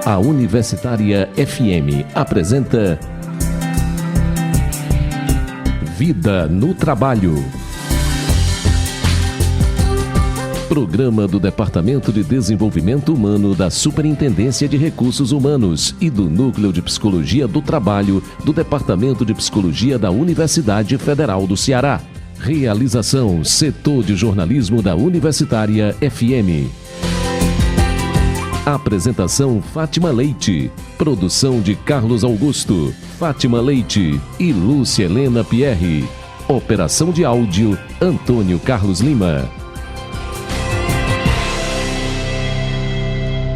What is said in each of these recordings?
A Universitária FM apresenta Vida no Trabalho. Programa do Departamento de Desenvolvimento Humano da Superintendência de Recursos Humanos e do Núcleo de Psicologia do Trabalho do Departamento de Psicologia da Universidade Federal do Ceará. Realização: Setor de Jornalismo da Universitária FM. Apresentação: Fátima Leite. Produção de Carlos Augusto, Fátima Leite e Lúcia Helena Pierre. Operação de áudio: Antônio Carlos Lima.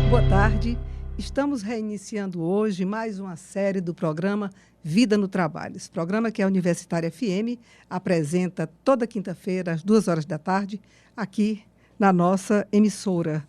Boa tarde. Estamos reiniciando hoje mais uma série do programa Vida no Trabalho. Esse programa que a Universitária FM apresenta toda quinta-feira, às 2 horas da tarde, aqui na nossa emissora.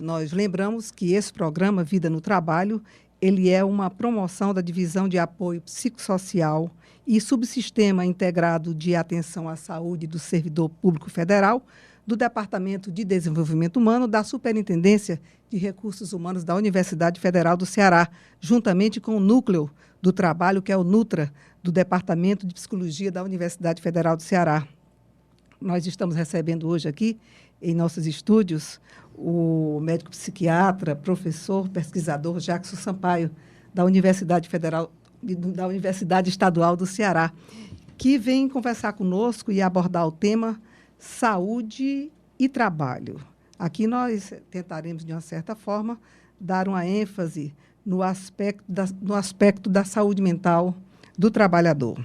Nós lembramos que esse programa, Vida no Trabalho, ele é uma promoção da Divisão de Apoio Psicossocial e Subsistema Integrado de Atenção à Saúde do Servidor Público Federal, do Departamento de Desenvolvimento Humano da Superintendência de Recursos Humanos da Universidade Federal do Ceará, juntamente com o Núcleo do Trabalho, que é o NUTRA, do Departamento de Psicologia da Universidade Federal do Ceará. Nós estamos recebendo hoje aqui, em nossos estúdios, o médico psiquiatra, professor, pesquisador Jackson Sampaio, da Universidade Estadual do Ceará, que vem conversar conosco e abordar o tema saúde e trabalho. Aqui nós tentaremos, de uma certa forma, dar uma ênfase no aspecto da saúde mental do trabalhador.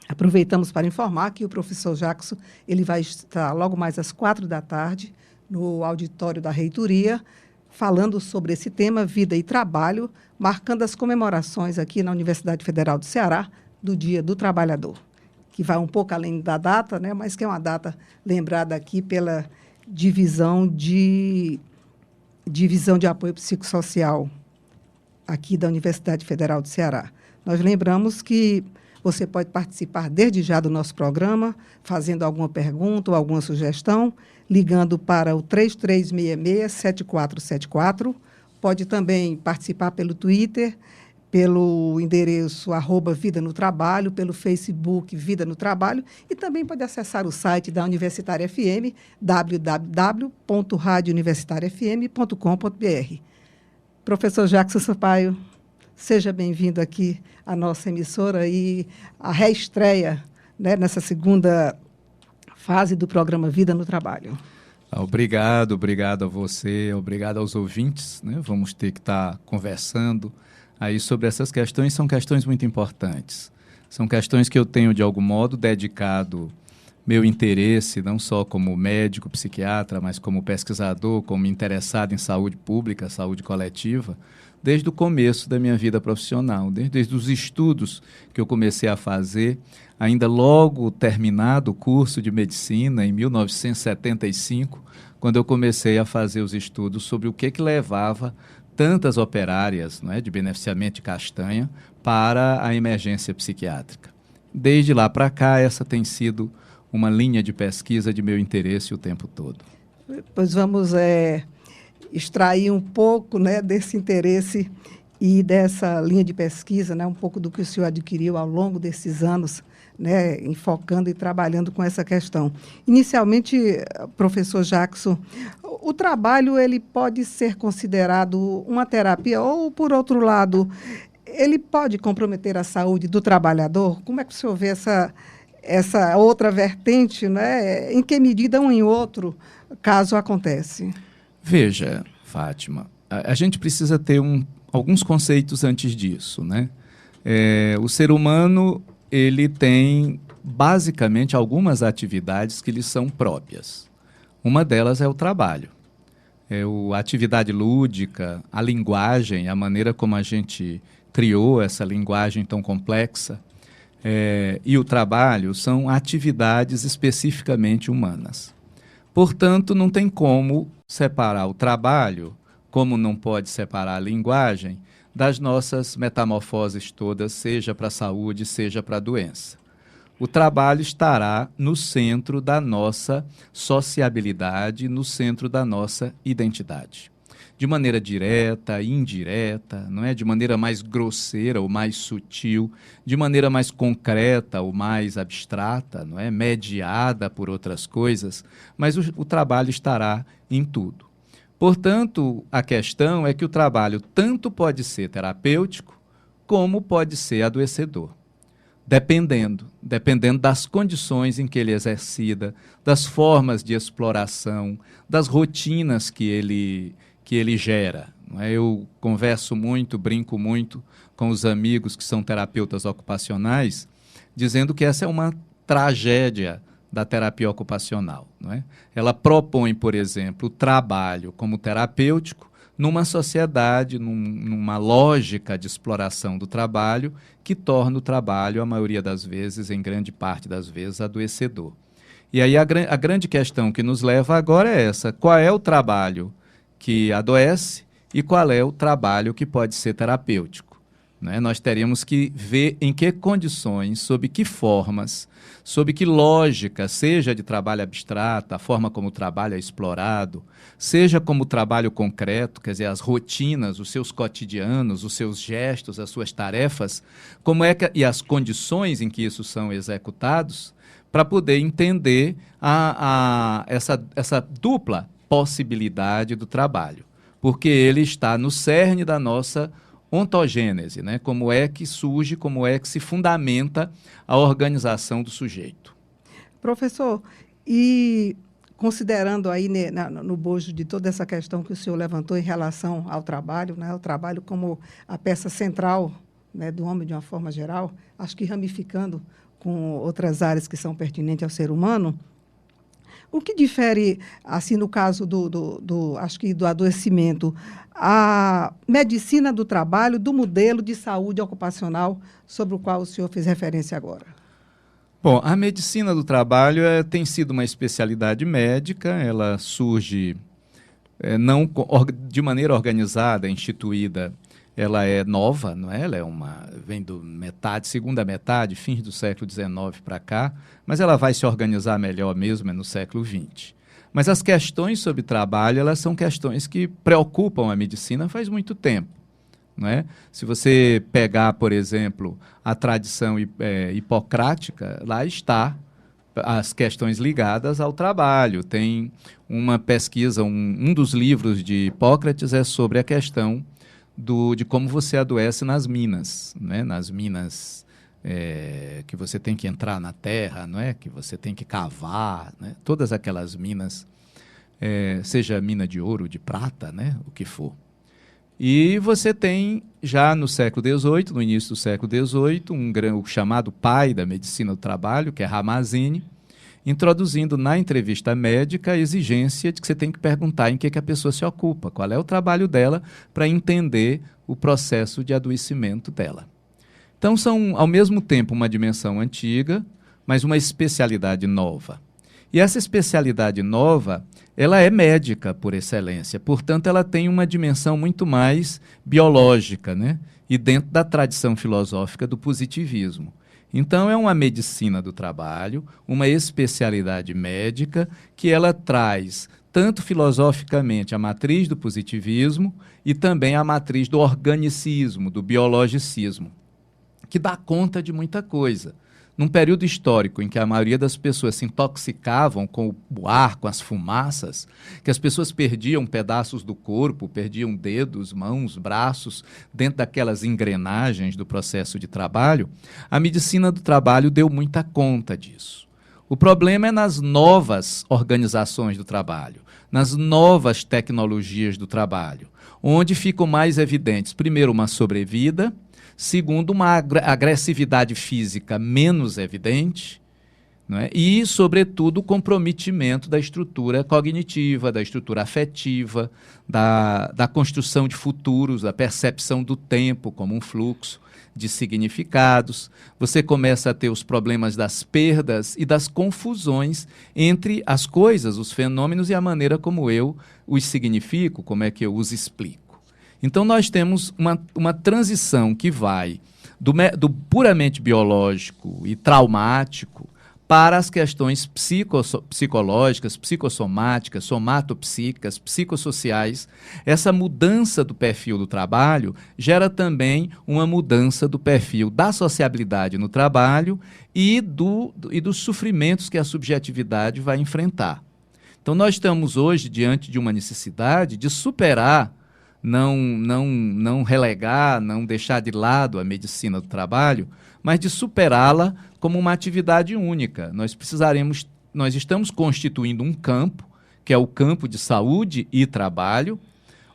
Aproveitamos para informar que o professor Jackson ele vai estar logo mais às 4 da tarde no auditório da reitoria, falando sobre esse tema, vida e trabalho, marcando as comemorações aqui na Universidade Federal do Ceará do Dia do Trabalhador, que vai um pouco além da data, né, mas que é uma data lembrada aqui pela Divisão de Apoio Psicossocial aqui da Universidade Federal do Ceará. Nós lembramos que você pode participar desde já do nosso programa, fazendo alguma pergunta ou alguma sugestão, ligando para o 3366-7474. Pode também participar pelo Twitter, pelo endereço @Vida no Trabalho, pelo Facebook Vida no Trabalho, e também pode acessar o site da Universitária FM, www.radiouniversitariafm.com.br. Professor Jackson Sampaio, seja bem-vindo aqui à nossa emissora e a reestreia, né, nessa segunda fase do programa Vida no Trabalho. Obrigado a você, obrigado aos ouvintes, né? Vamos ter que estar conversando aí sobre essas questões. São questões muito importantes. São questões que eu tenho, de algum modo, dedicado meu interesse, não só como médico, psiquiatra, mas como pesquisador, como interessado em saúde pública, saúde coletiva, desde o começo da minha vida profissional, desde os estudos que eu comecei a fazer, ainda logo terminado o curso de medicina, em 1975, quando eu comecei a fazer os estudos sobre o que levava tantas operárias, não é, de beneficiamento de castanha para a emergência psiquiátrica. Desde lá para cá, essa tem sido uma linha de pesquisa de meu interesse o tempo todo. Pois vamos extrair um pouco, né, desse interesse e dessa linha de pesquisa, né, um pouco do que o senhor adquiriu ao longo desses anos, né, enfocando e trabalhando com essa questão. Inicialmente, professor Jackson, o trabalho ele pode ser considerado uma terapia ou, por outro lado, ele pode comprometer a saúde do trabalhador? Como é que o senhor vê essa outra vertente, né? Em que medida um e outro caso acontece? Veja, Fátima, a gente precisa ter alguns conceitos antes disso, né? O ser humano ele tem basicamente algumas atividades que lhe são próprias. Uma delas é o trabalho. A atividade lúdica, a linguagem, a maneira como a gente criou essa linguagem tão complexa, e o trabalho são atividades especificamente humanas. Portanto, não tem como separar o trabalho, como não pode separar a linguagem, das nossas metamorfoses todas, seja para a saúde, seja para a doença. O trabalho estará no centro da nossa sociabilidade, no centro da nossa identidade. de maneira direta, indireta, não é? De maneira mais grosseira ou mais sutil, de maneira mais concreta ou mais abstrata, não é? Mediada por outras coisas, mas o trabalho estará em tudo. Portanto, a questão é que o trabalho tanto pode ser terapêutico como pode ser adoecedor. Dependendo das condições em que ele exercita, das formas de exploração, das rotinas que ele gera. Não é? Eu converso muito, brinco muito com os amigos que são terapeutas ocupacionais, dizendo que essa é uma tragédia da terapia ocupacional. Não é? Ela propõe, por exemplo, o trabalho como terapêutico, numa sociedade, numa lógica de exploração do trabalho, que torna o trabalho, a maioria das vezes, em grande parte das vezes, adoecedor. E aí a grande questão que nos leva agora é essa: qual é o trabalho que adoece e qual é o trabalho que pode ser terapêutico? Né? Nós teríamos que ver em que condições, sob que formas, sob que lógica, seja de trabalho abstrato, a forma como o trabalho é explorado, seja como trabalho concreto, quer dizer, as rotinas, os seus cotidianos, os seus gestos, as suas tarefas, e as condições em que isso são executados, para poder entender essa dupla possibilidade do trabalho, porque ele está no cerne da nossa ontogênese, né? Como é que surge, como é que se fundamenta a organização do sujeito. Professor, e considerando aí no bojo de toda essa questão que o senhor levantou em relação ao trabalho, né? O trabalho como a peça central, né, do homem de uma forma geral, acho que ramificando com outras áreas que são pertinentes ao ser humano, o que difere, assim, no caso acho que do adoecimento, a medicina do trabalho do modelo de saúde ocupacional sobre o qual o senhor fez referência agora? Bom, a medicina do trabalho tem sido uma especialidade médica, ela surge não de maneira organizada, instituída. Ela é nova, não é? Ela vem do segunda metade, fins do século XIX para cá, mas ela vai se organizar melhor mesmo no século XX. Mas as questões sobre trabalho, elas são questões que preocupam a medicina faz muito tempo. Não é? Se você pegar, por exemplo, a tradição hipocrática, lá está as questões ligadas ao trabalho. Tem uma pesquisa, um dos livros de Hipócrates é sobre a questão de como você adoece nas minas, né? Nas minas que você tem que entrar na terra, não é? Que você tem que cavar, né? Todas aquelas minas, seja mina de ouro, de prata, né? O que for. E você tem, já no século XVIII, no início do século XVIII, o chamado pai da medicina do trabalho, que é Ramazzini, introduzindo na entrevista médica a exigência de que você tem que perguntar em que a pessoa se ocupa, qual é o trabalho dela, para entender o processo de adoecimento dela. Então, são, ao mesmo tempo, uma dimensão antiga, mas uma especialidade nova. E essa especialidade nova, ela é médica por excelência, portanto, ela tem uma dimensão muito mais biológica, né? E dentro da tradição filosófica do positivismo. Então, é uma medicina do trabalho, uma especialidade médica, que ela traz, tanto filosoficamente, a matriz do positivismo e também a matriz do organicismo, do biologicismo, que dá conta de muita coisa. Num período histórico em que a maioria das pessoas se intoxicavam com o ar, com as fumaças, que as pessoas perdiam pedaços do corpo, perdiam dedos, mãos, braços, dentro daquelas engrenagens do processo de trabalho, a medicina do trabalho deu muita conta disso. O problema é nas novas organizações do trabalho, nas novas tecnologias do trabalho, onde ficam mais evidentes, primeiro, uma sobrevida, segundo, uma agressividade física menos evidente, não é? E, sobretudo, o comprometimento da estrutura cognitiva, da estrutura afetiva, da construção de futuros, da percepção do tempo como um fluxo de significados. Você começa a ter os problemas das perdas e das confusões entre as coisas, os fenômenos e a maneira como eu os significo, como é que eu os explico. Então, nós temos uma transição que vai do puramente biológico e traumático para as questões psicológicas, psicossomáticas, somatopsíquicas, psicossociais. Essa mudança do perfil do trabalho gera também uma mudança do perfil da sociabilidade no trabalho e dos sofrimentos que a subjetividade vai enfrentar. Então, nós estamos hoje diante de uma necessidade de superar, não relegar, não deixar de lado a medicina do trabalho, mas de superá-la como uma atividade única. Nós estamos constituindo um campo, que é o campo de saúde e trabalho,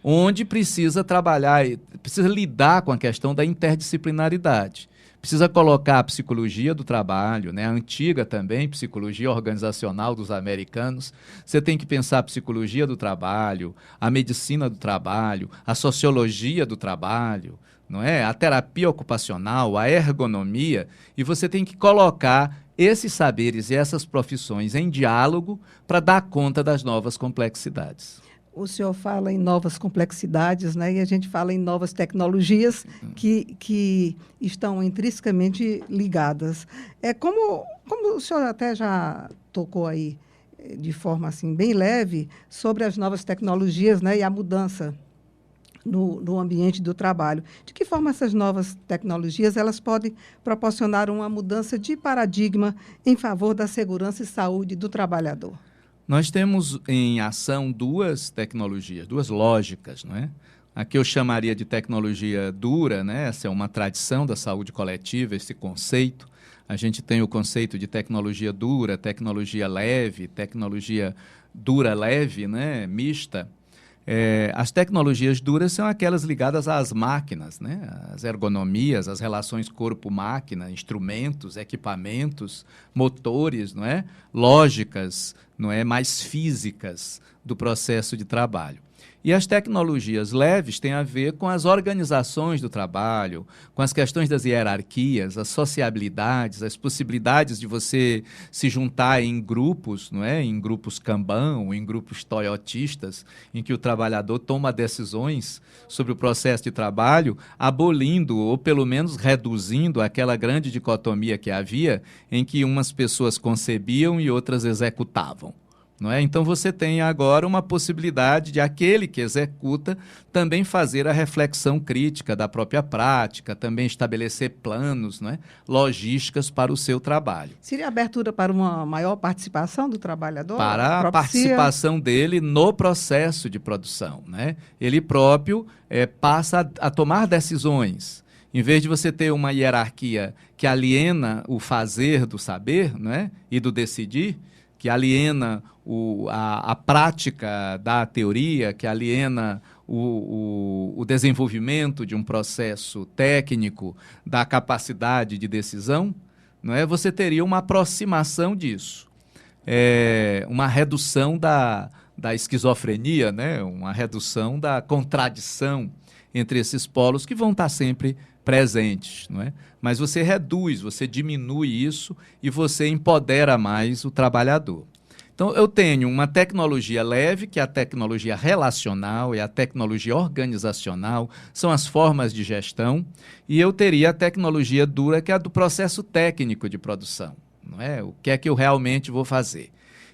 onde precisa trabalhar, precisa lidar com a questão da interdisciplinaridade. Precisa colocar a psicologia do trabalho, né? A antiga também, psicologia organizacional dos americanos. Você tem que pensar a psicologia do trabalho, a medicina do trabalho, a sociologia do trabalho, não é? A terapia ocupacional, a ergonomia, e você tem que colocar esses saberes e essas profissões em diálogo para dar conta das novas complexidades. O senhor fala em novas complexidades, né? E a gente fala em novas tecnologias que estão intrinsecamente ligadas. Como o senhor até já tocou aí, de forma assim, bem leve, sobre as novas tecnologias, né? E a mudança no ambiente do trabalho. De que forma essas novas tecnologias elas podem proporcionar uma mudança de paradigma em favor da segurança e saúde do trabalhador? Nós temos em ação duas tecnologias, duas lógicas, não é? A que eu chamaria de tecnologia dura, né? Essa é uma tradição da saúde coletiva, esse conceito. A gente tem o conceito de tecnologia dura, tecnologia leve, tecnologia dura-leve, né? Mista. As tecnologias duras são aquelas ligadas às máquinas, né? As ergonomias, as relações corpo-máquina, instrumentos, equipamentos, motores, não é? Lógicas, não é? Mais físicas do processo de trabalho. E as tecnologias leves têm a ver com as organizações do trabalho, com as questões das hierarquias, as sociabilidades, as possibilidades de você se juntar em grupos, não é? Em grupos Kanban, em grupos toyotistas, em que o trabalhador toma decisões sobre o processo de trabalho, abolindo ou pelo menos reduzindo aquela grande dicotomia que havia, em que umas pessoas concebiam e outras executavam. Não é? Então, você tem agora uma possibilidade de aquele que executa também fazer a reflexão crítica da própria prática, também estabelecer planos, não é? Logísticas para o seu trabalho. Seria abertura para uma maior participação do trabalhador? Para a participação dele no processo de produção, né? Ele próprio passa a tomar decisões. Em vez de você ter uma hierarquia que aliena o fazer do saber, não é? E do decidir, que aliena a prática da teoria, que aliena o desenvolvimento de um processo técnico, da capacidade de decisão, não é? Você teria uma aproximação disso, uma redução da esquizofrenia, né? Uma redução da contradição entre esses polos que vão estar sempre presentes, não é? Mas você reduz, você diminui isso e você empodera mais o trabalhador. Então, eu tenho uma tecnologia leve, que é a tecnologia relacional, é a tecnologia organizacional, são as formas de gestão, e eu teria a tecnologia dura, que é a do processo técnico de produção, não é? O que é que eu realmente vou fazer?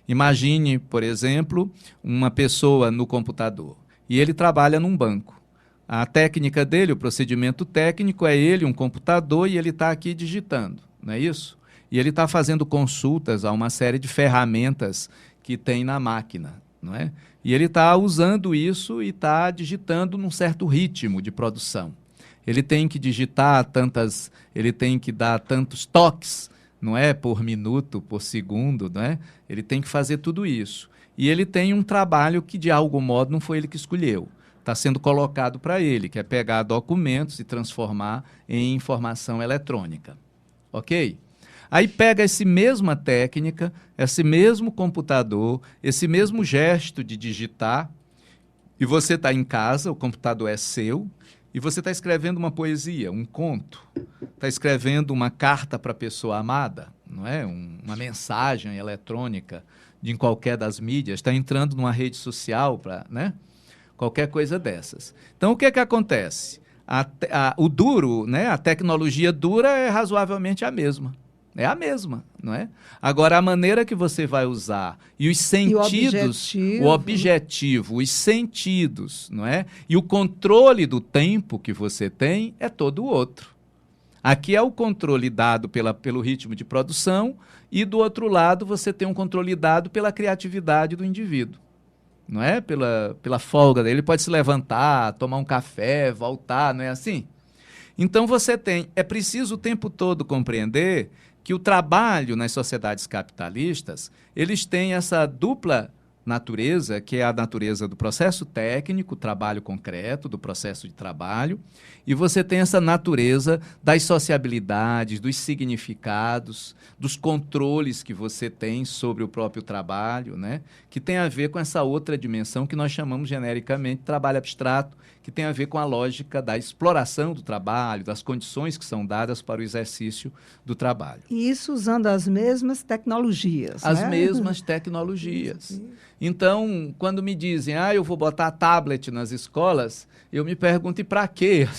Imagine, por exemplo, uma pessoa no computador, e ele trabalha num banco. A técnica dele, o procedimento técnico é ele, um computador, e ele está aqui digitando, não é isso? E ele está fazendo consultas a uma série de ferramentas que tem na máquina, não é? E ele está usando isso e está digitando num certo ritmo de produção. Ele tem que digitar ele tem que dar tantos toques, não é? Por minuto, por segundo, não é? Ele tem que fazer tudo isso. E ele tem um trabalho que, de algum modo, não foi ele que escolheu. Está sendo colocado para ele, que é pegar documentos e transformar em informação eletrônica. Ok? Aí pega essa mesma técnica, esse mesmo computador, esse mesmo gesto de digitar, e você está em casa, o computador é seu, e você está escrevendo uma poesia, um conto, está escrevendo uma carta para a pessoa amada, não é? Uma mensagem eletrônica de qualquer das mídias, está entrando numa rede social, né? Qualquer coisa dessas. Então, o que é que acontece? O duro, né? A tecnologia dura é razoavelmente a mesma. É a mesma, não é? Agora, a maneira que você vai usar e os sentidos, o objetivo, os sentidos, não é? E o controle do tempo que você tem é todo outro. Aqui é o controle dado pelo ritmo de produção e, do outro lado, você tem um controle dado pela criatividade do indivíduo. Não é? Pela folga dele. Ele pode se levantar, tomar um café, voltar, não é assim? Então, é preciso o tempo todo compreender que o trabalho nas sociedades capitalistas, eles têm essa dupla natureza, que é a natureza do processo técnico, trabalho concreto, do processo de trabalho, e você tem essa natureza das sociabilidades, dos significados, dos controles que você tem sobre o próprio trabalho, né? Que tem a ver com essa outra dimensão que nós chamamos genericamente de trabalho abstrato, que tem a ver com a lógica da exploração do trabalho, das condições que são dadas para o exercício do trabalho. E isso usando as mesmas tecnologias. As mesmas tecnologias. Então, quando me dizem, eu vou botar tablet nas escolas, eu me pergunto, e para quê?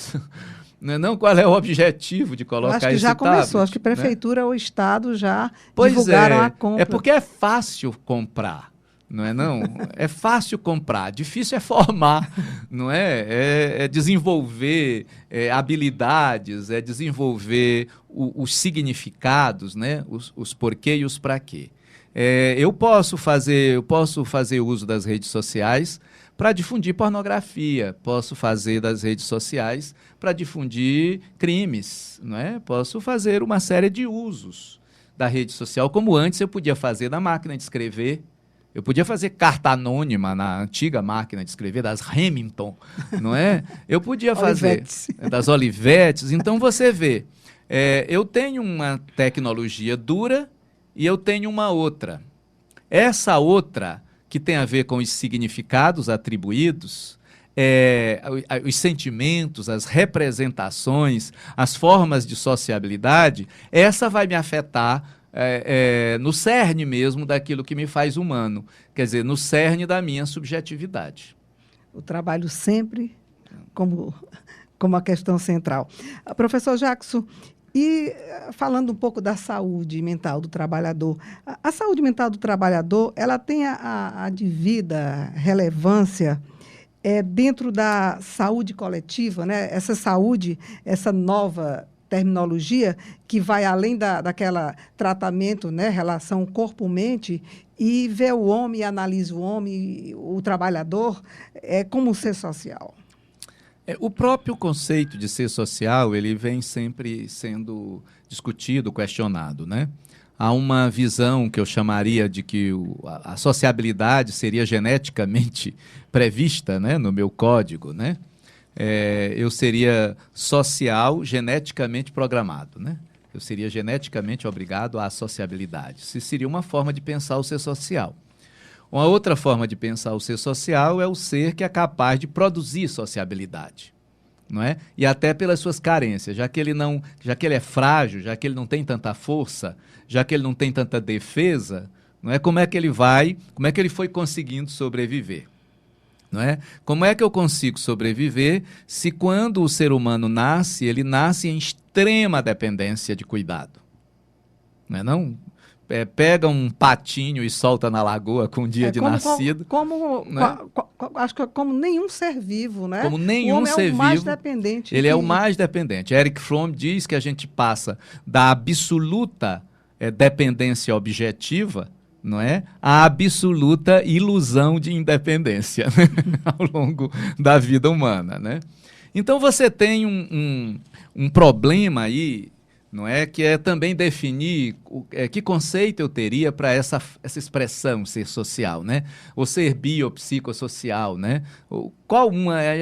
Não, qual é o objetivo de colocar esse tablet? Acho que já começou, acho que a prefeitura, né? Ou o Estado já divulgaram a compra. É porque é fácil comprar. Não é não? É fácil comprar, difícil é formar, não é? É desenvolver habilidades, é desenvolver os significados, né? Os porquê e os para quê. Eu posso fazer uso das redes sociais para difundir pornografia, posso fazer das redes sociais para difundir crimes, não é? Posso fazer uma série de usos da rede social, como antes eu podia fazer na máquina de escrever. Eu podia fazer carta anônima na antiga máquina de escrever, das Remington, não é? Eu podia fazer das Olivetes. Então, você vê, eu tenho uma tecnologia dura e eu tenho uma outra. Essa outra, que tem a ver com os significados atribuídos, os sentimentos, as representações, as formas de sociabilidade, essa vai me afetar no cerne mesmo daquilo que me faz humano, quer dizer, no cerne da minha subjetividade. O trabalho sempre como a questão central. Professor Jackson, e falando um pouco da saúde mental do trabalhador, a saúde mental do trabalhador, ela tem a devida relevância dentro da saúde coletiva, né? Essa saúde, essa nova terminologia que vai além daquela tratamento, né, relação corpo-mente, e vê o homem, e analisa o homem, o trabalhador, como um ser social. O próprio conceito de ser social, ele vem sempre sendo discutido, questionado, né? Há uma visão que eu chamaria de que a sociabilidade seria geneticamente prevista, né, no meu código, né? Eu seria social, geneticamente programado, né? Eu seria geneticamente obrigado à sociabilidade. Isso seria uma forma de pensar o ser social. Uma outra forma de pensar o ser social é o ser que é capaz de produzir sociabilidade, não é? E até pelas suas carências, já que ele é frágil, já que ele não tem tanta força, já que ele não tem tanta defesa, não é? Como é que ele foi conseguindo sobreviver? Não é? Como é que eu consigo sobreviver se quando o ser humano nasce, ele nasce em extrema dependência de cuidado? Não é não? Pega um patinho e solta na lagoa com um dia de nascido. Acho que é como nenhum ser vivo, né? Como nenhum ser vivo. Ele é o mais dependente. Ele é o mais dependente. Eric Fromm diz que a gente passa da absoluta dependência objetiva, não é? A absoluta ilusão de independência, né? Ao longo da vida humana, né? Então você tem um problema aí, não é? Que é também definir que conceito eu teria para essa expressão ser social, né? Ou ser biopsicossocial, né?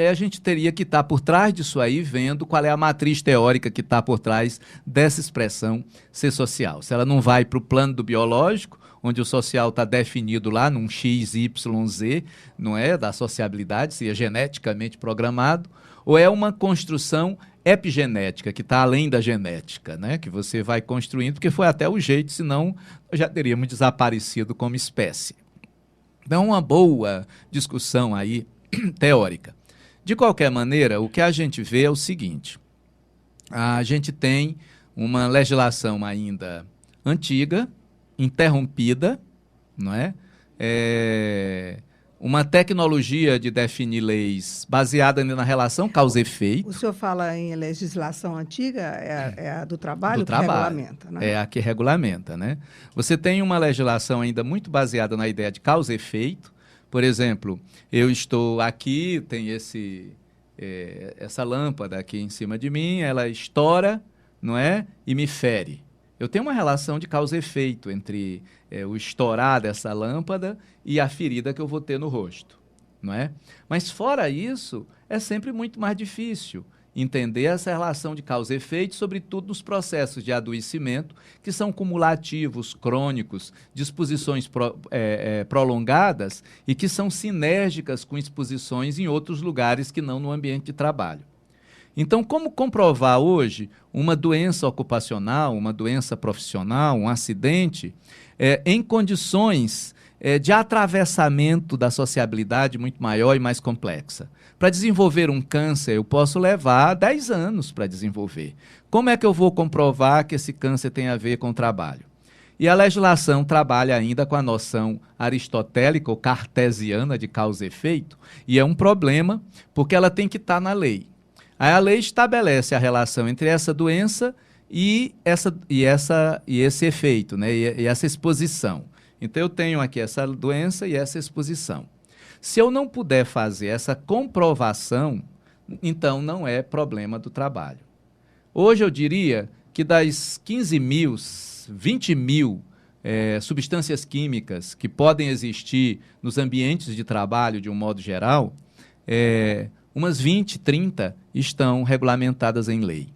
A gente teria que estar por trás disso aí, vendo qual é a matriz teórica que está por trás dessa expressão ser social. Se ela não vai para o plano do biológico, onde o social está definido lá num X, Y, Z, não é? Da sociabilidade, seria geneticamente programado, ou é uma construção epigenética, que está além da genética, né? Que você vai construindo, porque foi até o jeito, senão já teríamos desaparecido como espécie. Então, uma boa discussão aí, teórica. De qualquer maneira, o que a gente vê é o seguinte: a gente tem uma legislação ainda antiga, interrompida, não é? Uma tecnologia de definir leis baseada na relação causa-efeito. O senhor fala em legislação antiga, é a do trabalho, que regulamenta, né? É a que regulamenta, né? Você tem uma legislação ainda muito baseada na ideia de causa-efeito. Por exemplo, eu estou aqui, tem essa lâmpada aqui em cima de mim, ela estoura, não é? E me fere. Eu tenho uma relação de causa e efeito entre o estourar dessa lâmpada e a ferida que eu vou ter no rosto, não é? Mas fora isso, é sempre muito mais difícil entender essa relação de causa e efeito, sobretudo nos processos de adoecimento, que são cumulativos, crônicos, de exposições prolongadas e que são sinérgicas com exposições em outros lugares que não no ambiente de trabalho. Então, como comprovar hoje uma doença ocupacional, uma doença profissional, um acidente, em condições de atravessamento da sociabilidade muito maior e mais complexa? Para desenvolver um câncer, eu posso levar 10 anos para desenvolver. Como é que eu vou comprovar que esse câncer tem a ver com o trabalho? E a legislação trabalha ainda com a noção aristotélica ou cartesiana de causa e efeito, e é um problema, porque ela tem que estar na lei. Aí a lei estabelece a relação entre essa doença e esse efeito, né? E essa exposição. Então, eu tenho aqui essa doença e essa exposição. Se eu não puder fazer essa comprovação, então não é problema do trabalho. Hoje eu diria que das 15 mil, 20 mil substâncias químicas que podem existir nos ambientes de trabalho de um modo geral, umas 20, 30 estão regulamentadas em lei.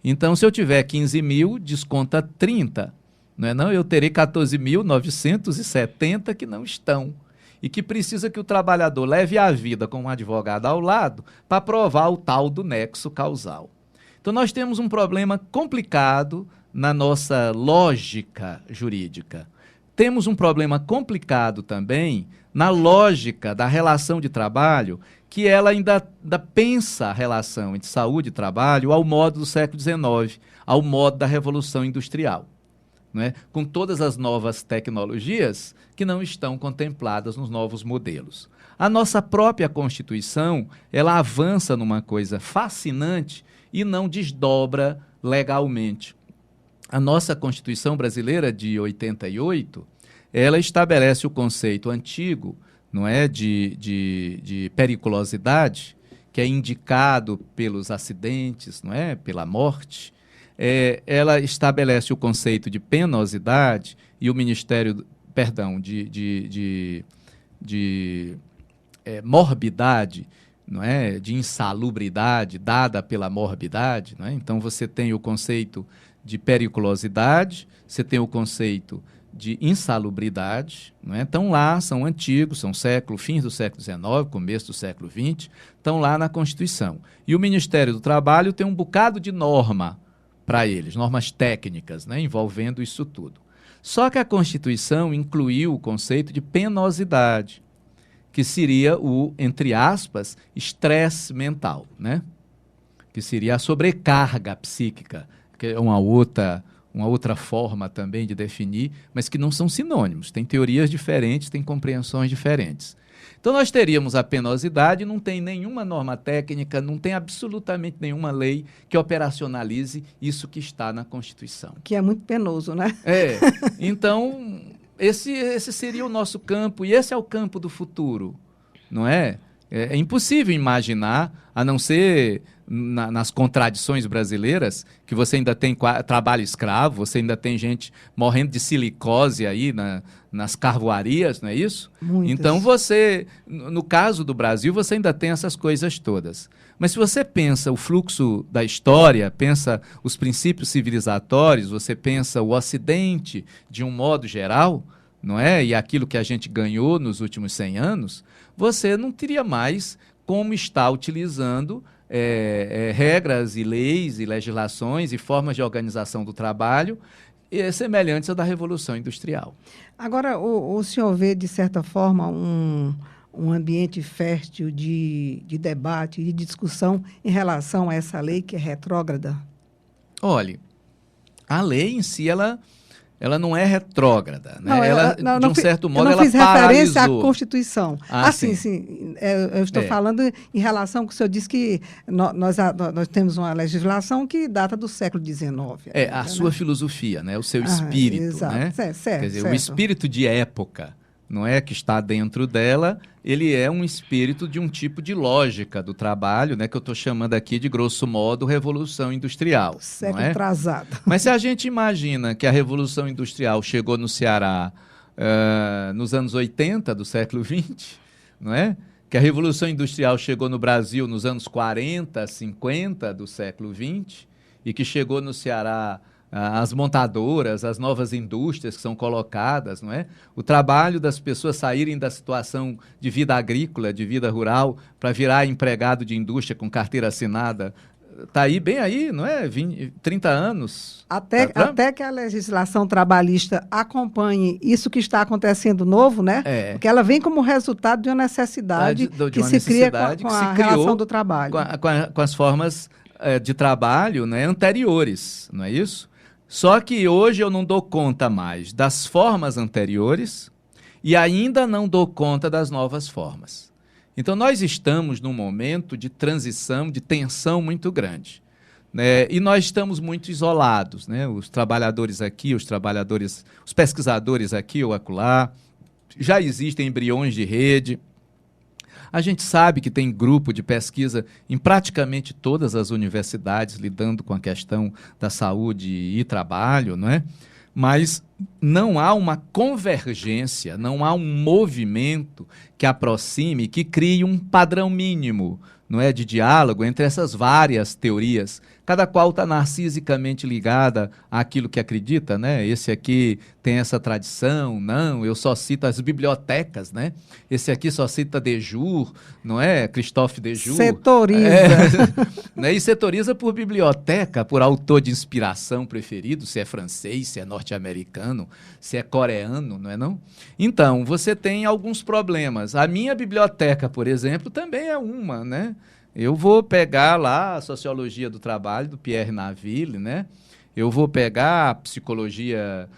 Então, se eu tiver 15 mil, desconta 30. Não é não? Eu terei 14.970 que não estão. E que precisa que o trabalhador leve a vida com um advogado ao lado para provar o tal do nexo causal. Então, nós temos um problema complicado na nossa lógica jurídica. Temos um problema complicado também na lógica da relação de trabalho, que ela ainda pensa a relação entre saúde e trabalho ao modo do século XIX, ao modo da Revolução Industrial, não é? Com todas as novas tecnologias que não estão contempladas nos novos modelos. A nossa própria Constituição, ela avança numa coisa fascinante e não desdobra legalmente. A nossa Constituição brasileira de 88, ela estabelece o conceito antigo, não é, de periculosidade, que é indicado pelos acidentes, não é, pela morte. Ela estabelece o conceito de penosidade e o Ministério, de morbidade, não é, de insalubridade dada pela morbidade, não é? Então você tem o conceito de periculosidade, você tem o conceito de insalubridade, não é? Estão lá, são antigos, são fins do século XIX, começo do século XX, estão lá na Constituição. E o Ministério do Trabalho tem um bocado de norma para eles, normas técnicas, né, envolvendo isso tudo. Só que a Constituição incluiu o conceito de penosidade, que seria o, entre aspas, estresse mental, né? Que seria a sobrecarga psíquica, que é uma outra forma também de definir, mas que não são sinônimos. Tem teorias diferentes, tem compreensões diferentes. Então, nós teríamos a penosidade, não tem nenhuma norma técnica, não tem absolutamente nenhuma lei que operacionalize isso que está na Constituição. Que é muito penoso, né? Então, esse seria o nosso campo, e esse é o campo do futuro, não é? É impossível imaginar, a não ser nas contradições brasileiras, que você ainda tem trabalho escravo, você ainda tem gente morrendo de silicose aí nas carvoarias, não é isso? Muitas. Então você, no caso do Brasil, você ainda tem essas coisas todas. Mas se você pensa o fluxo da história, pensa os princípios civilizatórios, você pensa o Ocidente de um modo geral, não é? E aquilo que a gente ganhou nos últimos 100 anos, você não teria mais como estar utilizando regras e leis e legislações e formas de organização do trabalho semelhantes à da Revolução Industrial. Agora, o senhor vê, de certa forma, um ambiente fértil de debate e de discussão em relação a essa lei que é retrógrada? Olha, a lei em si, ela ela não é retrógrada, né? Não, ela, não, de um certo modo, eu não ela fiz referência à paralisou. Constituição. Sim. Sim, eu estou falando em relação com o senhor disse que nós temos uma legislação que data do século XIX. A sua filosofia, né? O seu espírito, exato. né? Certo, Quer dizer, certo. o espírito de época, não é que está dentro dela, ele é um espírito de um tipo de lógica do trabalho, né, que eu estou chamando aqui de, grosso modo, Revolução Industrial. Século não é? atrasado. Mas se a gente imagina que a Revolução Industrial chegou no Ceará nos anos 80 do século XX, não é? Que a Revolução Industrial chegou no Brasil nos anos 40, 50 do século XX, e que chegou no Ceará as montadoras, as novas indústrias que são colocadas, não é? O trabalho das pessoas saírem da situação de vida agrícola, de vida rural, para virar empregado de indústria com carteira assinada, está aí, bem aí, não é? 30 anos. Até que a legislação trabalhista acompanhe isso que está acontecendo novo, né? Porque ela vem como resultado de uma necessidade que se cria com a relação do trabalho. Com as formas de trabalho, né, anteriores, não é isso? Só que hoje eu não dou conta mais das formas anteriores e ainda não dou conta das novas formas. Então, nós estamos num momento de transição, de tensão muito grande, né? E nós estamos muito isolados, né? Os trabalhadores aqui, os pesquisadores aqui ou acolá, já existem embriões de rede. A gente sabe que tem grupo de pesquisa em praticamente todas as universidades lidando com a questão da saúde e trabalho, não é? Mas não há uma convergência, não há um movimento que aproxime, que crie um padrão mínimo, não é, de diálogo entre essas várias teorias, cada qual está narcisicamente ligada àquilo que acredita, né? Esse aqui tem essa tradição, não, eu só cito as bibliotecas, né? Esse aqui só cita de Jure, não é? Christophe de Jure. Setoriza. Né? E setoriza por biblioteca, por autor de inspiração preferido, se é francês, se é norte-americano, se é coreano, não é não? Então, você tem alguns problemas. A minha biblioteca, por exemplo, também é uma, né? Eu vou pegar lá a Sociologia do Trabalho, do Pierre Naville, né? Eu vou pegar a Psicologia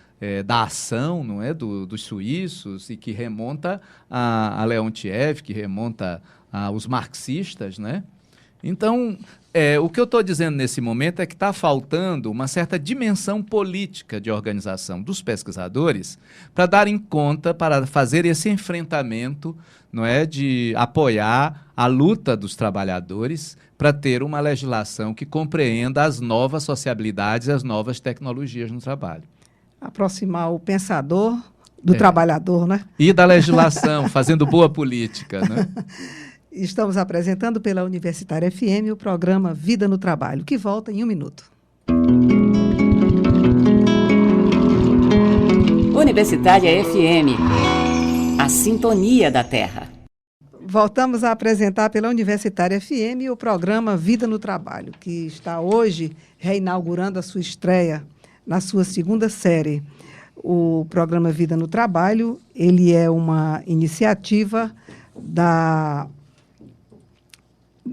da Ação, não é? Dos suíços, e que remonta a Leontiev, que remonta aos marxistas, né? Então, o que eu estou dizendo nesse momento é que está faltando uma certa dimensão política de organização dos pesquisadores para darem conta, para fazer esse enfrentamento, não é, de apoiar a luta dos trabalhadores para ter uma legislação que compreenda as novas sociabilidades e as novas tecnologias no trabalho. Aproximar o pensador do trabalhador, né? E da legislação, fazendo boa política, né? Estamos apresentando pela Universitária FM o programa Vida no Trabalho, que volta em 1 minuto. Universitária FM, a sintonia da Terra. Voltamos a apresentar pela Universitária FM o programa Vida no Trabalho, que está hoje reinaugurando a sua estreia na sua 2ª série. O programa Vida no Trabalho, ele é uma iniciativa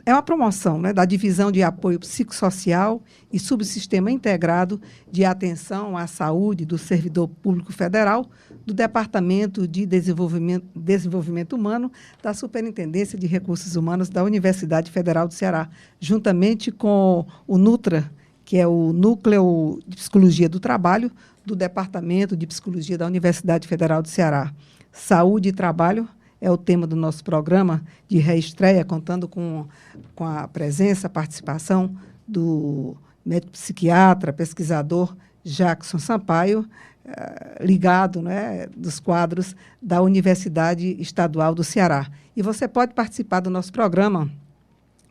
é uma promoção, né, da Divisão de Apoio Psicossocial e Subsistema Integrado de Atenção à Saúde do Servidor Público Federal, do Departamento de Desenvolvimento Humano da Superintendência de Recursos Humanos da Universidade Federal do Ceará, juntamente com o NUTRA, que é o Núcleo de Psicologia do Trabalho do Departamento de Psicologia da Universidade Federal do Ceará. Saúde e trabalho é o tema do nosso programa de reestreia, contando com a presença, a participação do médico psiquiatra, pesquisador Jackson Sampaio, ligado, né, dos quadros da Universidade Estadual do Ceará. E você pode participar do nosso programa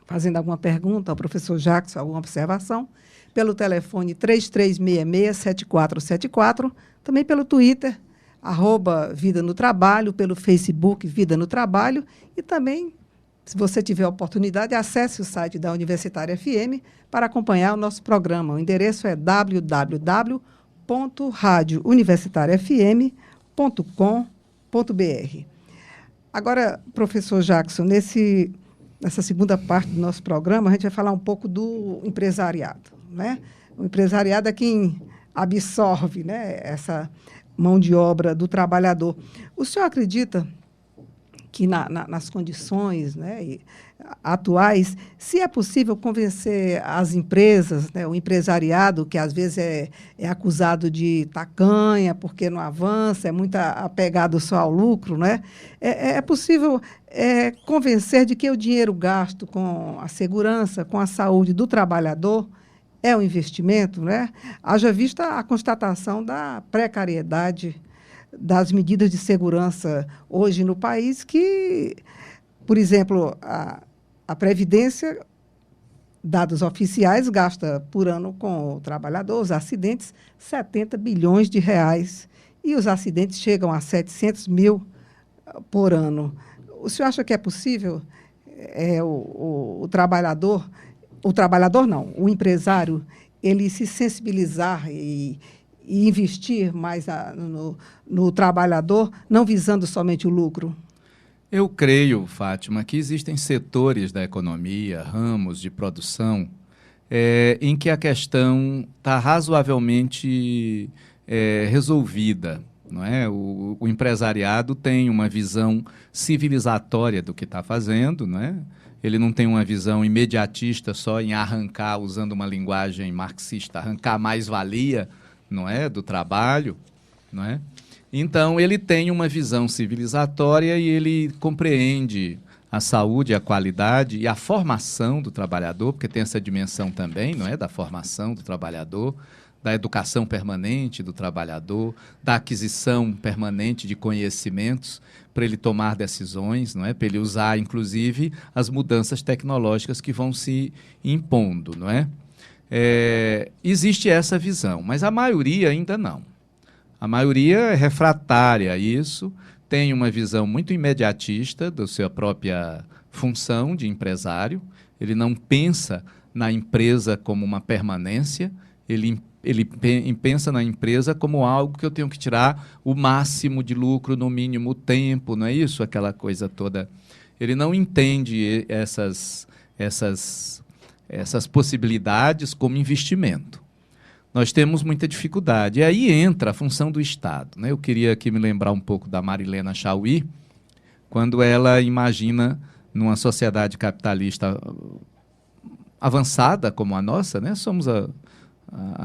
fazendo alguma pergunta ao professor Jackson, alguma observação, pelo telefone 3366-7474, também pelo Twitter, @Vida no Trabalho, pelo Facebook Vida no Trabalho, e também, se você tiver oportunidade, acesse o site da Universitária FM para acompanhar o nosso programa. O endereço é www.radiouniversitariafm.com.br. Agora, professor Jackson, nessa 2ª parte do nosso programa, a gente vai falar um pouco do empresariado, né? O empresariado é quem absorve, né, essa mão de obra do trabalhador. O senhor acredita que nas condições, né, atuais, se é possível convencer as empresas, né, o empresariado, que às vezes é acusado de tacanha, porque não avança, é muito apegado só ao lucro, né? É possível convencer de que o dinheiro gasto com a segurança, com a saúde do trabalhador é um investimento, né? Haja vista a constatação da precariedade das medidas de segurança hoje no país, que, por exemplo, a Previdência, dados oficiais, gasta por ano com o trabalhador, os acidentes, 70 bilhões de reais, e os acidentes chegam a 700 mil por ano. O senhor acha que é possível o trabalhador não, o empresário, ele se sensibilizar e investir mais no trabalhador, não visando somente o lucro? Eu creio, Fátima, que existem setores da economia, ramos de produção, em que a questão está razoavelmente resolvida. Não é? O empresariado tem uma visão civilizatória do que está fazendo, não é? Ele não tem uma visão imediatista só em arrancar, usando uma linguagem marxista, arrancar mais-valia, não é, do trabalho, não é? Então, ele tem uma visão civilizatória e ele compreende a saúde, a qualidade e a formação do trabalhador, porque tem essa dimensão também, não é, da formação do trabalhador, da educação permanente do trabalhador, da aquisição permanente de conhecimentos para ele tomar decisões, não é, para ele usar, inclusive, as mudanças tecnológicas que vão se impondo, não é? Existe essa visão, mas a maioria ainda não. A maioria é refratária a isso, tem uma visão muito imediatista da sua própria função de empresário, ele não pensa na empresa como uma permanência, ele pensa na empresa como algo que eu tenho que tirar o máximo de lucro no mínimo tempo, não é isso? Aquela coisa toda. Ele não entende essas possibilidades como investimento. Nós temos muita dificuldade. E aí entra a função do Estado, né? Eu queria aqui me lembrar um pouco da Marilena Chauí, quando ela imagina numa sociedade capitalista avançada como a nossa, né? Somos a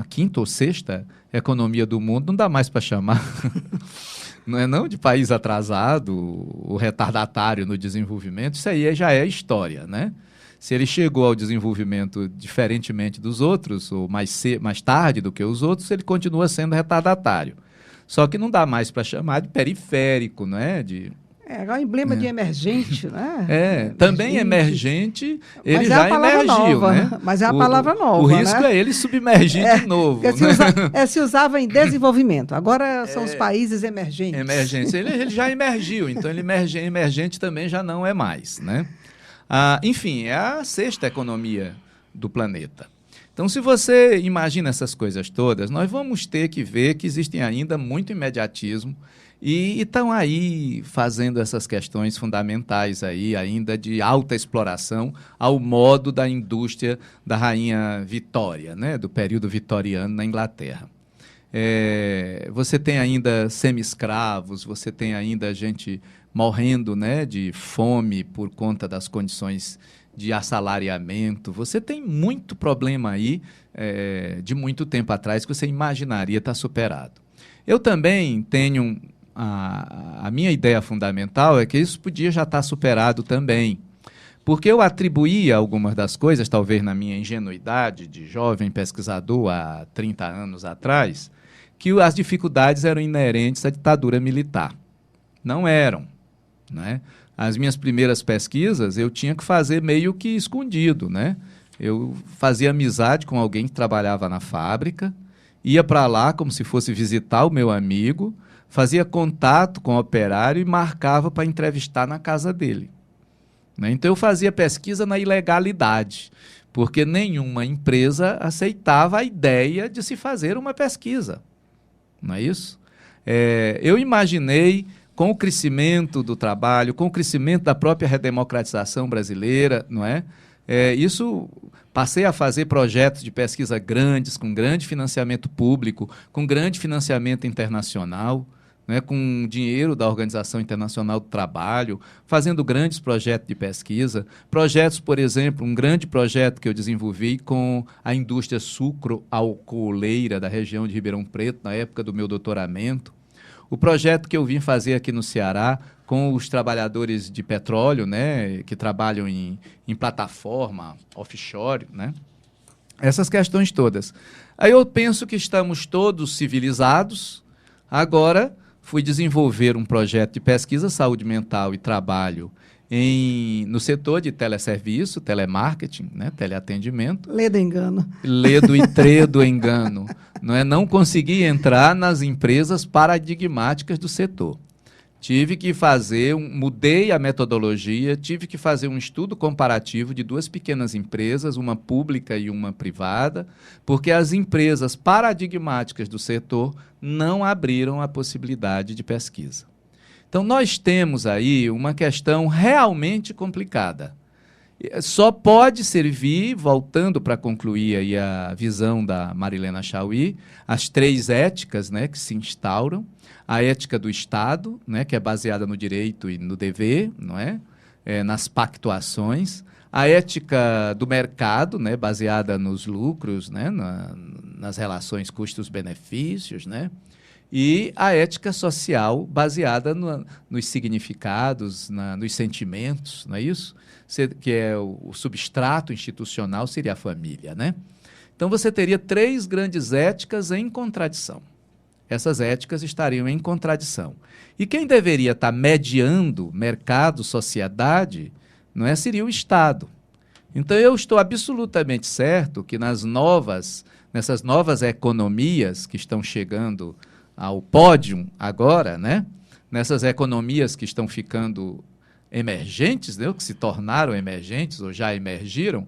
quinta ou sexta economia do mundo, não dá mais para chamar, não é não, de país atrasado, o retardatário no desenvolvimento, isso aí já é história, né? Se ele chegou ao desenvolvimento diferentemente dos outros, ou mais tarde do que os outros, ele continua sendo retardatário. Só que não dá mais para chamar de periférico, não é? É o emblema de emergente, né? Também emergente, ele já emergiu, nova, né? Mas é a palavra nova, o risco é ele submergir de novo. Se usava em desenvolvimento, agora são os países emergentes. Emergentes, ele já emergiu, então ele emergente também já não é mais, né? Enfim, é a sexta economia do planeta. Então, se você imagina essas coisas todas, nós vamos ter que ver que existem ainda muito imediatismo e estão aí fazendo essas questões fundamentais aí, ainda de alta exploração ao modo da indústria da Rainha Vitória, né, do período vitoriano na Inglaterra. Você tem ainda semi-escravos, você tem ainda gente morrendo, né, de fome por conta das condições de assalariamento. Você tem muito problema aí de muito tempo atrás que você imaginaria estar superado. Eu também tenho a minha ideia fundamental é que isso podia já estar superado também, porque eu atribuía algumas das coisas, talvez na minha ingenuidade de jovem pesquisador há 30 anos atrás, que as dificuldades eram inerentes à ditadura militar. Não eram, né? As minhas primeiras pesquisas eu tinha que fazer meio que escondido, né? Eu fazia amizade com alguém que trabalhava na fábrica, ia para lá como se fosse visitar o meu amigo, fazia contato com o operário e marcava para entrevistar na casa dele, né? Então eu fazia pesquisa na ilegalidade, porque nenhuma empresa aceitava a ideia de se fazer uma pesquisa, não é isso? Eu imaginei, com o crescimento do trabalho, com o crescimento da própria redemocratização brasileira, não é? Passei a fazer projetos de pesquisa grandes, com grande financiamento público, com grande financiamento internacional, né, com dinheiro da Organização Internacional do Trabalho, fazendo grandes projetos de pesquisa. Projetos, por exemplo, um grande projeto que eu desenvolvi com a indústria sucro-alcooleira da região de Ribeirão Preto, na época do meu doutoramento. O projeto que eu vim fazer aqui no Ceará com os trabalhadores de petróleo, né, que trabalham em plataforma offshore, né? Essas questões todas. Aí eu penso que estamos todos civilizados. Agora fui desenvolver um projeto de pesquisa, saúde mental e trabalho no setor de teleserviço, telemarketing, né, teleatendimento. Ledo engano. Ledo e tredo engano. Não consegui entrar nas empresas paradigmáticas do setor. Tive que mudei a metodologia, tive que fazer um estudo comparativo de 2 pequenas empresas, uma pública e uma privada, porque as empresas paradigmáticas do setor não abriram a possibilidade de pesquisa. Então, nós temos aí uma questão realmente complicada. Só pode servir, voltando para concluir aí a visão da Marilena Chauí, as 3 éticas, né, que se instauram. A ética do Estado, né, que é baseada no direito e no dever, não é? Nas pactuações. A ética do mercado, né, baseada nos lucros, né, nas relações custos-benefícios, né? E a ética social, baseada nos significados, nos sentimentos, não é isso? Que é o substrato institucional, seria a família, né? Então, você teria 3 grandes éticas em contradição. Essas éticas estariam em contradição. E quem deveria estar mediando mercado, sociedade, seria o Estado. Então, eu estou absolutamente certo que nessas novas economias que estão chegando ao pódio agora, né? Nessas economias que estão ficando emergentes, né? Que se tornaram emergentes ou já emergiram,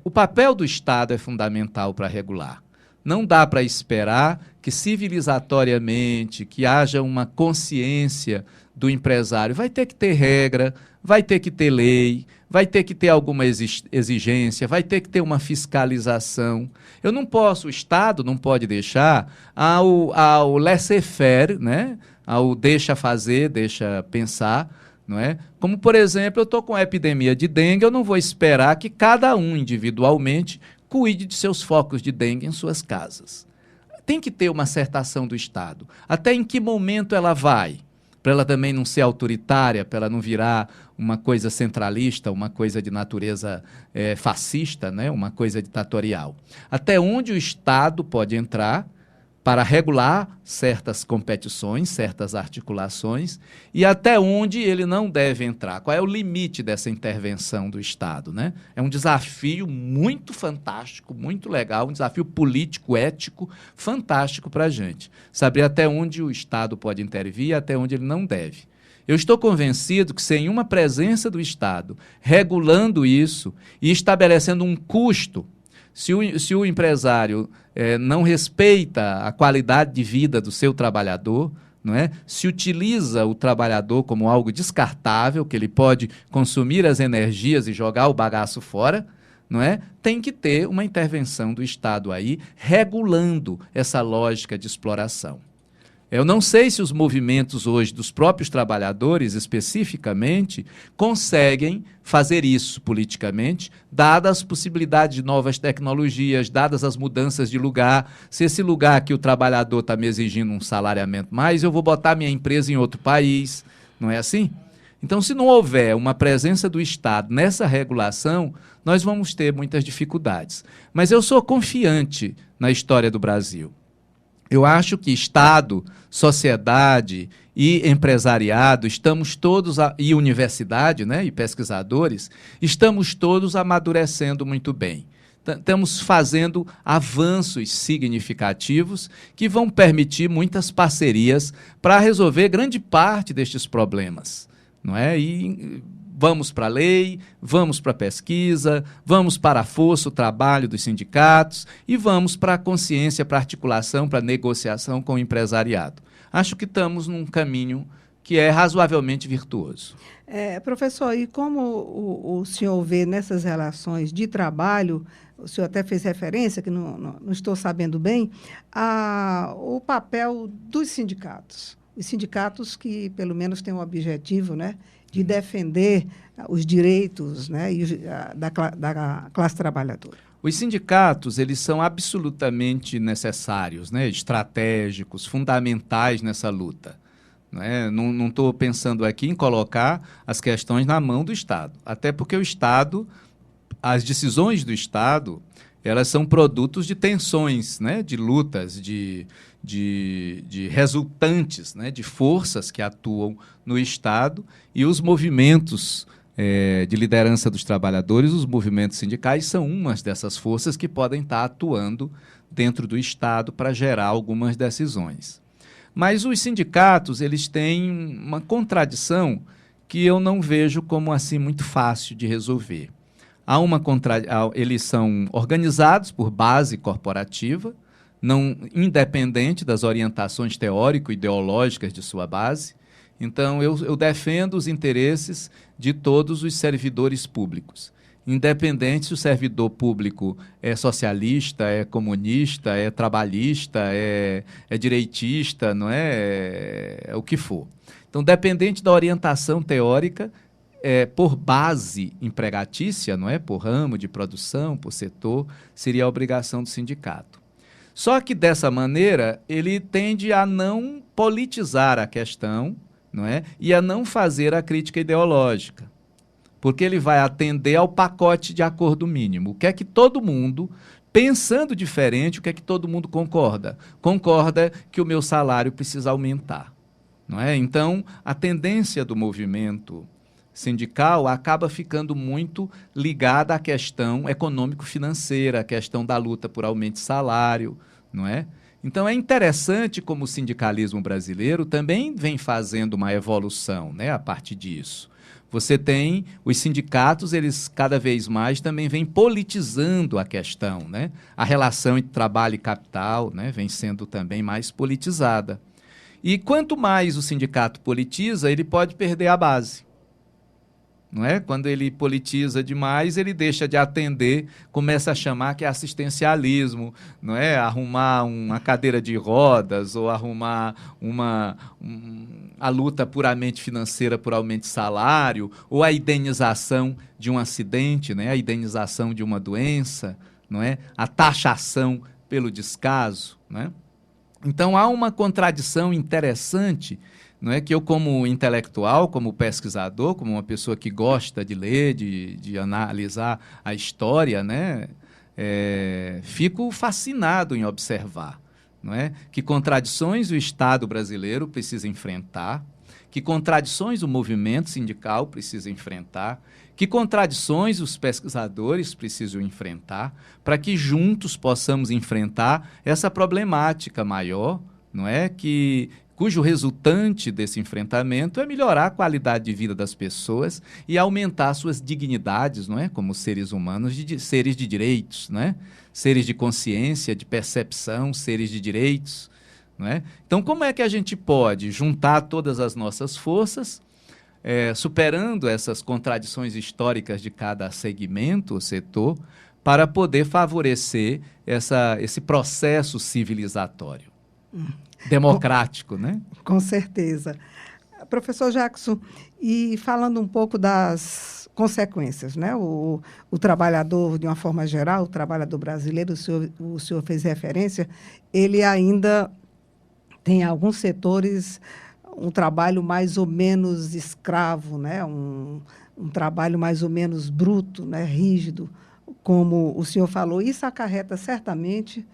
o papel do Estado é fundamental para regular. Não dá para esperar que civilizatoriamente, que haja uma consciência do empresário. Vai ter que ter regra, vai ter que ter lei, vai ter que ter alguma exigência, vai ter que ter uma fiscalização. O Estado não pode deixar ao laissez-faire, né? Ao deixa fazer, deixa pensar, não é? Como, por exemplo, eu estou com a epidemia de dengue, eu não vou esperar que cada um individualmente cuide de seus focos de dengue em suas casas. Tem que ter uma certa ação do Estado. Até em que momento ela vai? Para ela também não ser autoritária, para ela não virar uma coisa centralista, uma coisa de natureza fascista, né? Uma coisa ditatorial. Até onde o Estado pode entrar para regular certas competições, certas articulações, e até onde ele não deve entrar. Qual é o limite dessa intervenção do Estado, né? É um desafio muito fantástico, muito legal, um desafio político, ético, fantástico para a gente. Saber até onde o Estado pode intervir e até onde ele não deve. Eu estou convencido que sem uma presença do Estado regulando isso e estabelecendo um custo, se o empresário não respeita a qualidade de vida do seu trabalhador, não é? Se utiliza o trabalhador como algo descartável, que ele pode consumir as energias e jogar o bagaço fora, não é? Tem que ter uma intervenção do Estado aí, regulando essa lógica de exploração. Eu não sei se os movimentos hoje dos próprios trabalhadores, especificamente, conseguem fazer isso politicamente, dadas as possibilidades de novas tecnologias, dadas as mudanças de lugar. Se esse lugar que o trabalhador está me exigindo um salariamento mais, eu vou botar minha empresa em outro país. Não é assim? Então, se não houver uma presença do Estado nessa regulação, nós vamos ter muitas dificuldades. Mas eu sou confiante na história do Brasil. Eu acho que Estado, sociedade e empresariado, estamos todos, e universidade, né, e pesquisadores, estamos todos amadurecendo muito bem. Estamos fazendo avanços significativos que vão permitir muitas parcerias para resolver grande parte destes problemas, não é? E vamos para a lei, vamos para a pesquisa, vamos para a força, o trabalho dos sindicatos e vamos para a consciência, para a articulação, para a negociação com o empresariado. Acho que estamos num caminho que é razoavelmente virtuoso. Professor, e como o senhor vê nessas relações de trabalho, o senhor até fez referência, que não estou sabendo bem, o papel dos sindicatos. Os sindicatos que, pelo menos, têm o objetivo, né, de defender os direitos, né, da classe trabalhadora. Os sindicatos, eles são absolutamente necessários, né, estratégicos, fundamentais nessa luta. Não estou pensando aqui em colocar as questões na mão do Estado, até porque o Estado, as decisões do Estado, elas são produtos de tensões, né, de lutas, de resultantes, né, de forças que atuam no Estado, e os movimentos de liderança dos trabalhadores, os movimentos sindicais, são umas dessas forças que podem estar atuando dentro do Estado para gerar algumas decisões. Mas os sindicatos, eles têm uma contradição que eu não vejo como assim muito fácil de resolver. Eles são organizados por base corporativa, não independente das orientações teórico-ideológicas de sua base. Então, eu defendo os interesses de todos os servidores públicos, independente se o servidor público é socialista, é comunista, é trabalhista, é direitista, não é o que for. Então, dependente da orientação teórica, por base empregatícia, não é, por ramo de produção, por setor, seria a obrigação do sindicato. Só que, dessa maneira, ele tende a não politizar a questão, não é, e a não fazer a crítica ideológica, porque ele vai atender ao pacote de acordo mínimo. O que é que todo mundo, pensando diferente, o que é que todo mundo concorda? Concorda que o meu salário precisa aumentar, não é? Então, a tendência do movimento sindical acaba ficando muito ligada à questão econômico-financeira, à questão da luta por aumento de salário, não é? Então, é interessante como o sindicalismo brasileiro também vem fazendo uma evolução, né, a partir disso. Você tem os sindicatos, eles cada vez mais também vêm politizando a questão, né? A relação entre trabalho e capital, né, vem sendo também mais politizada. E quanto mais o sindicato politiza, ele pode perder a base. Não é? Quando ele politiza demais, ele deixa de atender, começa a chamar que é assistencialismo, não é? Arrumar uma cadeira de rodas ou arrumar a luta puramente financeira por aumento de salário, ou a indenização de um acidente, né? A indenização de uma doença, não é? A taxação pelo descaso, né? Então, há uma contradição interessante, não é, que eu, como intelectual, como pesquisador, como uma pessoa que gosta de ler, de analisar a história, né, fico fascinado em observar, não é, que contradições o Estado brasileiro precisa enfrentar, que contradições o movimento sindical precisa enfrentar, que contradições os pesquisadores precisam enfrentar, para que juntos possamos enfrentar essa problemática maior, não é, cujo resultante desse enfrentamento é melhorar a qualidade de vida das pessoas e aumentar suas dignidades, não é? Como seres humanos, seres de direitos, não é? Seres de consciência, de percepção, seres de direitos, não é? Então, como é que a gente pode juntar todas as nossas forças, superando essas contradições históricas de cada segmento ou setor, para poder favorecer esse processo civilizatório? Democrático, né? Com certeza. Professor Jackson, e falando um pouco das consequências, né? O trabalhador, de uma forma geral, o trabalhador brasileiro, o senhor fez referência, ele ainda tem alguns setores um trabalho mais ou menos escravo, né? Um trabalho mais ou menos bruto, né? Rígido, como o senhor falou. Isso acarreta certamente,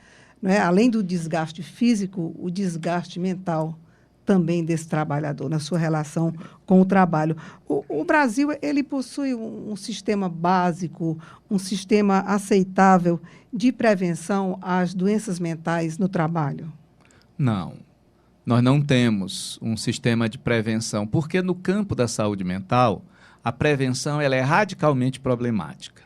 né, além do desgaste físico, o desgaste mental também desse trabalhador, na sua relação com o trabalho. O Brasil, ele possui um sistema básico, um sistema aceitável de prevenção às doenças mentais no trabalho? Não, nós não temos um sistema de prevenção, porque no campo da saúde mental, a prevenção ela é radicalmente problemática.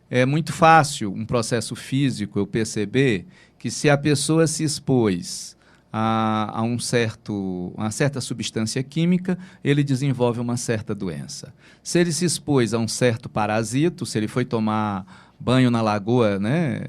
É muito fácil um processo físico eu perceber que se a pessoa se expôs a uma certa substância química, ele desenvolve uma certa doença. Se ele se expôs a um certo parasito, se ele foi tomar banho na lagoa, né,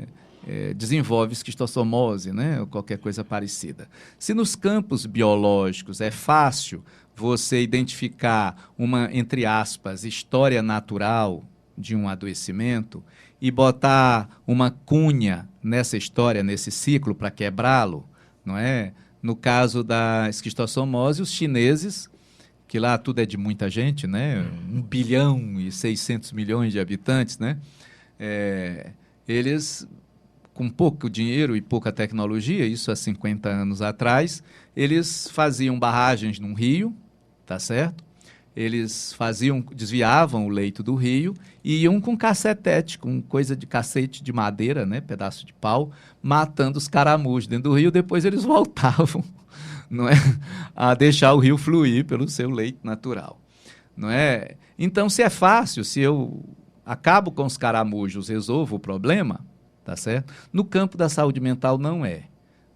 desenvolve esquistossomose, né, ou qualquer coisa parecida. Se nos campos biológicos é fácil você identificar uma, entre aspas, história natural de um adoecimento e botar uma cunha nessa história, nesse ciclo, para quebrá-lo, não é? No caso da esquistossomose, os chineses, que lá tudo é de muita gente, né? 1 bilhão e 600 milhões de habitantes, né? Eles, com pouco dinheiro e pouca tecnologia, isso há 50 anos atrás, eles faziam barragens num rio, tá certo? Eles desviavam o leito do rio e iam com cacetete, com coisa de cacete de madeira, né, pedaço de pau, matando os caramujos dentro do rio. Depois eles voltavam, não é, a deixar o rio fluir pelo seu leito natural, não é? Então, se é fácil, se eu acabo com os caramujos, resolvo o problema, tá certo? No campo da saúde mental não é.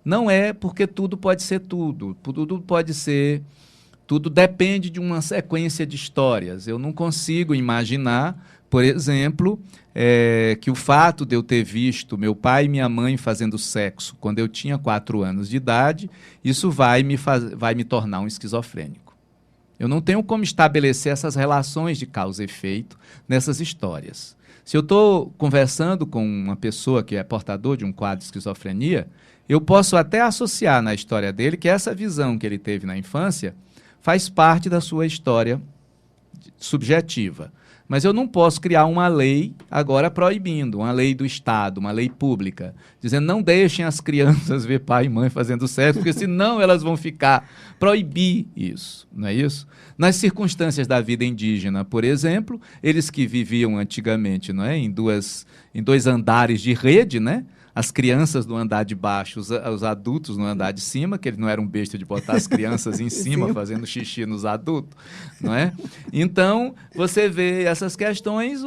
Não é porque tudo pode ser tudo. Tudo pode ser... Tudo depende de uma sequência de histórias. Eu não consigo imaginar, por exemplo, que o fato de eu ter visto meu pai e minha mãe fazendo sexo quando eu tinha 4 anos de idade, isso vai me tornar um esquizofrênico. Eu não tenho como estabelecer essas relações de causa e efeito nessas histórias. Se eu estou conversando com uma pessoa que é portador de um quadro de esquizofrenia, eu posso até associar na história dele que essa visão que ele teve na infância faz parte da sua história subjetiva. Mas eu não posso criar uma lei agora proibindo, uma lei do Estado, uma lei pública, dizendo não deixem as crianças ver pai e mãe fazendo sexo, porque senão elas vão ficar... Proibir isso, não é isso? Nas circunstâncias da vida indígena, por exemplo, eles que viviam antigamente, não é, em dois andares de rede, né? As crianças no andar de baixo, os adultos no andar de cima, que ele não era um besta de botar as crianças em cima fazendo xixi nos adultos, não é? Então, você vê essas questões,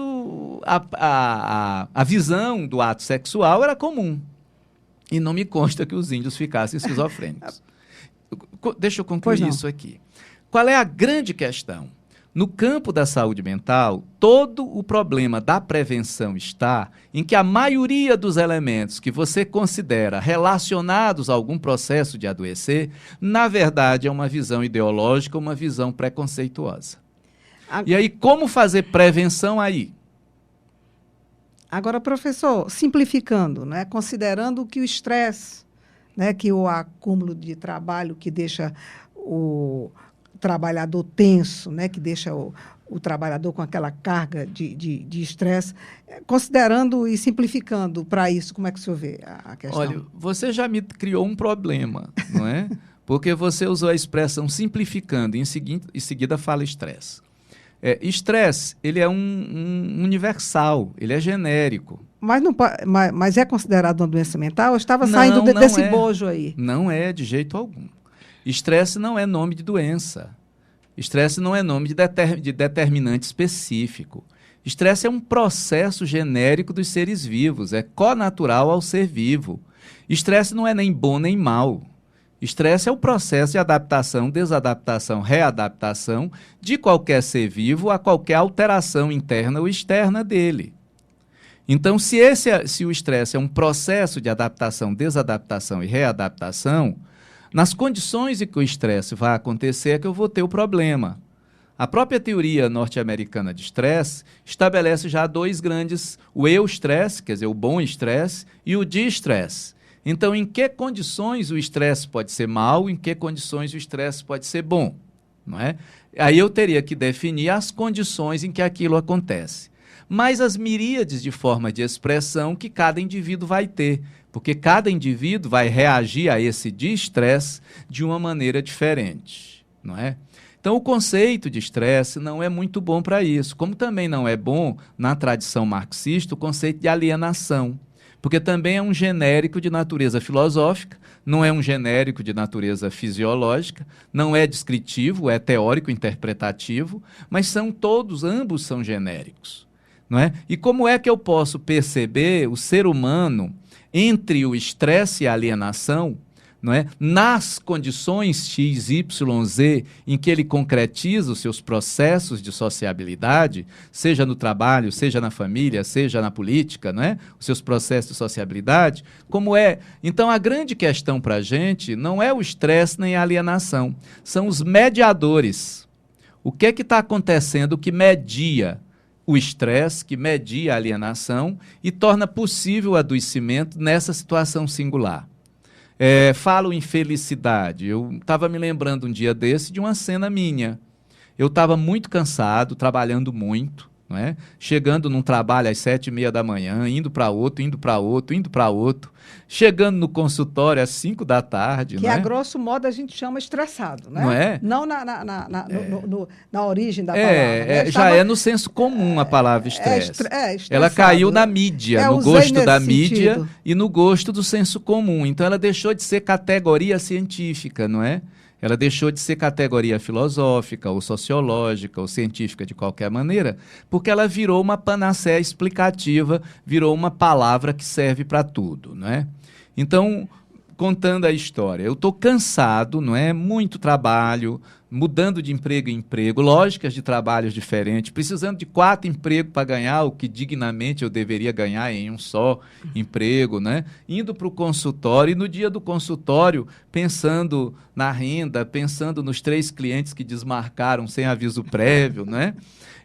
a visão do ato sexual era comum. E não me consta que os índios ficassem esquizofrênicos. Deixa eu concluir isso aqui. Qual é a grande questão? No campo da saúde mental, todo o problema da prevenção está em que a maioria dos elementos que você considera relacionados a algum processo de adoecer, na verdade é uma visão ideológica, uma visão preconceituosa. E aí, como fazer prevenção aí? Agora, professor, simplificando, né, considerando que o estresse, né, que o acúmulo de trabalho que deixa o trabalhador tenso, né, que deixa o trabalhador com aquela carga de estresse, considerando e simplificando para isso, como é que o senhor vê a questão? Olha, você já me criou um problema, não é? Porque você usou a expressão simplificando e em seguida fala estresse. Estresse, ele é um universal, ele é genérico. Mas é considerado uma doença mental? Eu estava saindo desse bojo aí. Não é, de jeito algum. Estresse não é nome de doença. Estresse não é nome de determinante específico. Estresse é um processo genérico dos seres vivos, é connatural ao ser vivo. Estresse não é nem bom nem mal. Estresse é o processo de adaptação, desadaptação, readaptação de qualquer ser vivo a qualquer alteração interna ou externa dele. Então, se o estresse é um processo de adaptação, desadaptação e readaptação, nas condições em que o estresse vai acontecer é que eu vou ter o problema. A própria teoria norte-americana de estresse estabelece já 2 grandes, o eustresse, quer dizer, o bom estresse, e o de-estresse. Então, em que condições o estresse pode ser mal, em que condições o estresse pode ser bom, não é? Aí eu teria que definir as condições em que aquilo acontece. Mas as miríades de formas de expressão que cada indivíduo vai ter, porque cada indivíduo vai reagir a esse de-estresse de uma maneira diferente, não é? Então, o conceito de estresse não é muito bom para isso, como também não é bom, na tradição marxista, o conceito de alienação, porque também é um genérico de natureza filosófica, não é um genérico de natureza fisiológica, não é descritivo, é teórico, interpretativo, mas ambos são genéricos, não é? E como é que eu posso perceber o ser humano entre o estresse e a alienação, não é? Nas condições X, Y, Z, em que ele concretiza os seus processos de sociabilidade, seja no trabalho, seja na família, seja na política, não é? Os seus processos de sociabilidade, como é? Então, a grande questão para a gente não é o estresse nem a alienação, são os mediadores. O que é que está acontecendo que media o estresse, que media a alienação e torna possível o adoecimento nessa situação singular? Falo em felicidade. Eu estava me lembrando um dia desse de uma cena minha. Eu estava muito cansado, trabalhando muito, não é? Chegando num trabalho às 7h30 da manhã, indo para outro, indo para outro, indo para outro, chegando no consultório às 5 da tarde. Que, a grosso modo, a gente chama estressado, né? Não é? Não na origem da palavra. Né? Já é no senso comum a palavra estresse. Ela caiu na mídia, no gosto da mídia e no gosto do senso comum. Então, ela deixou de ser categoria científica, não é? Ela deixou de ser categoria filosófica, ou sociológica, ou científica de qualquer maneira, porque ela virou uma panaceia explicativa, virou uma palavra que serve para tudo, não é? Então, contando a história, eu estou cansado, não é? Muito trabalho, mudando de emprego em emprego, lógicas de trabalhos diferentes, precisando de 4 empregos para ganhar o que dignamente eu deveria ganhar em um só emprego, né? Indo para o consultório e no dia do consultório, pensando na renda, pensando nos 3 clientes que desmarcaram sem aviso prévio, né?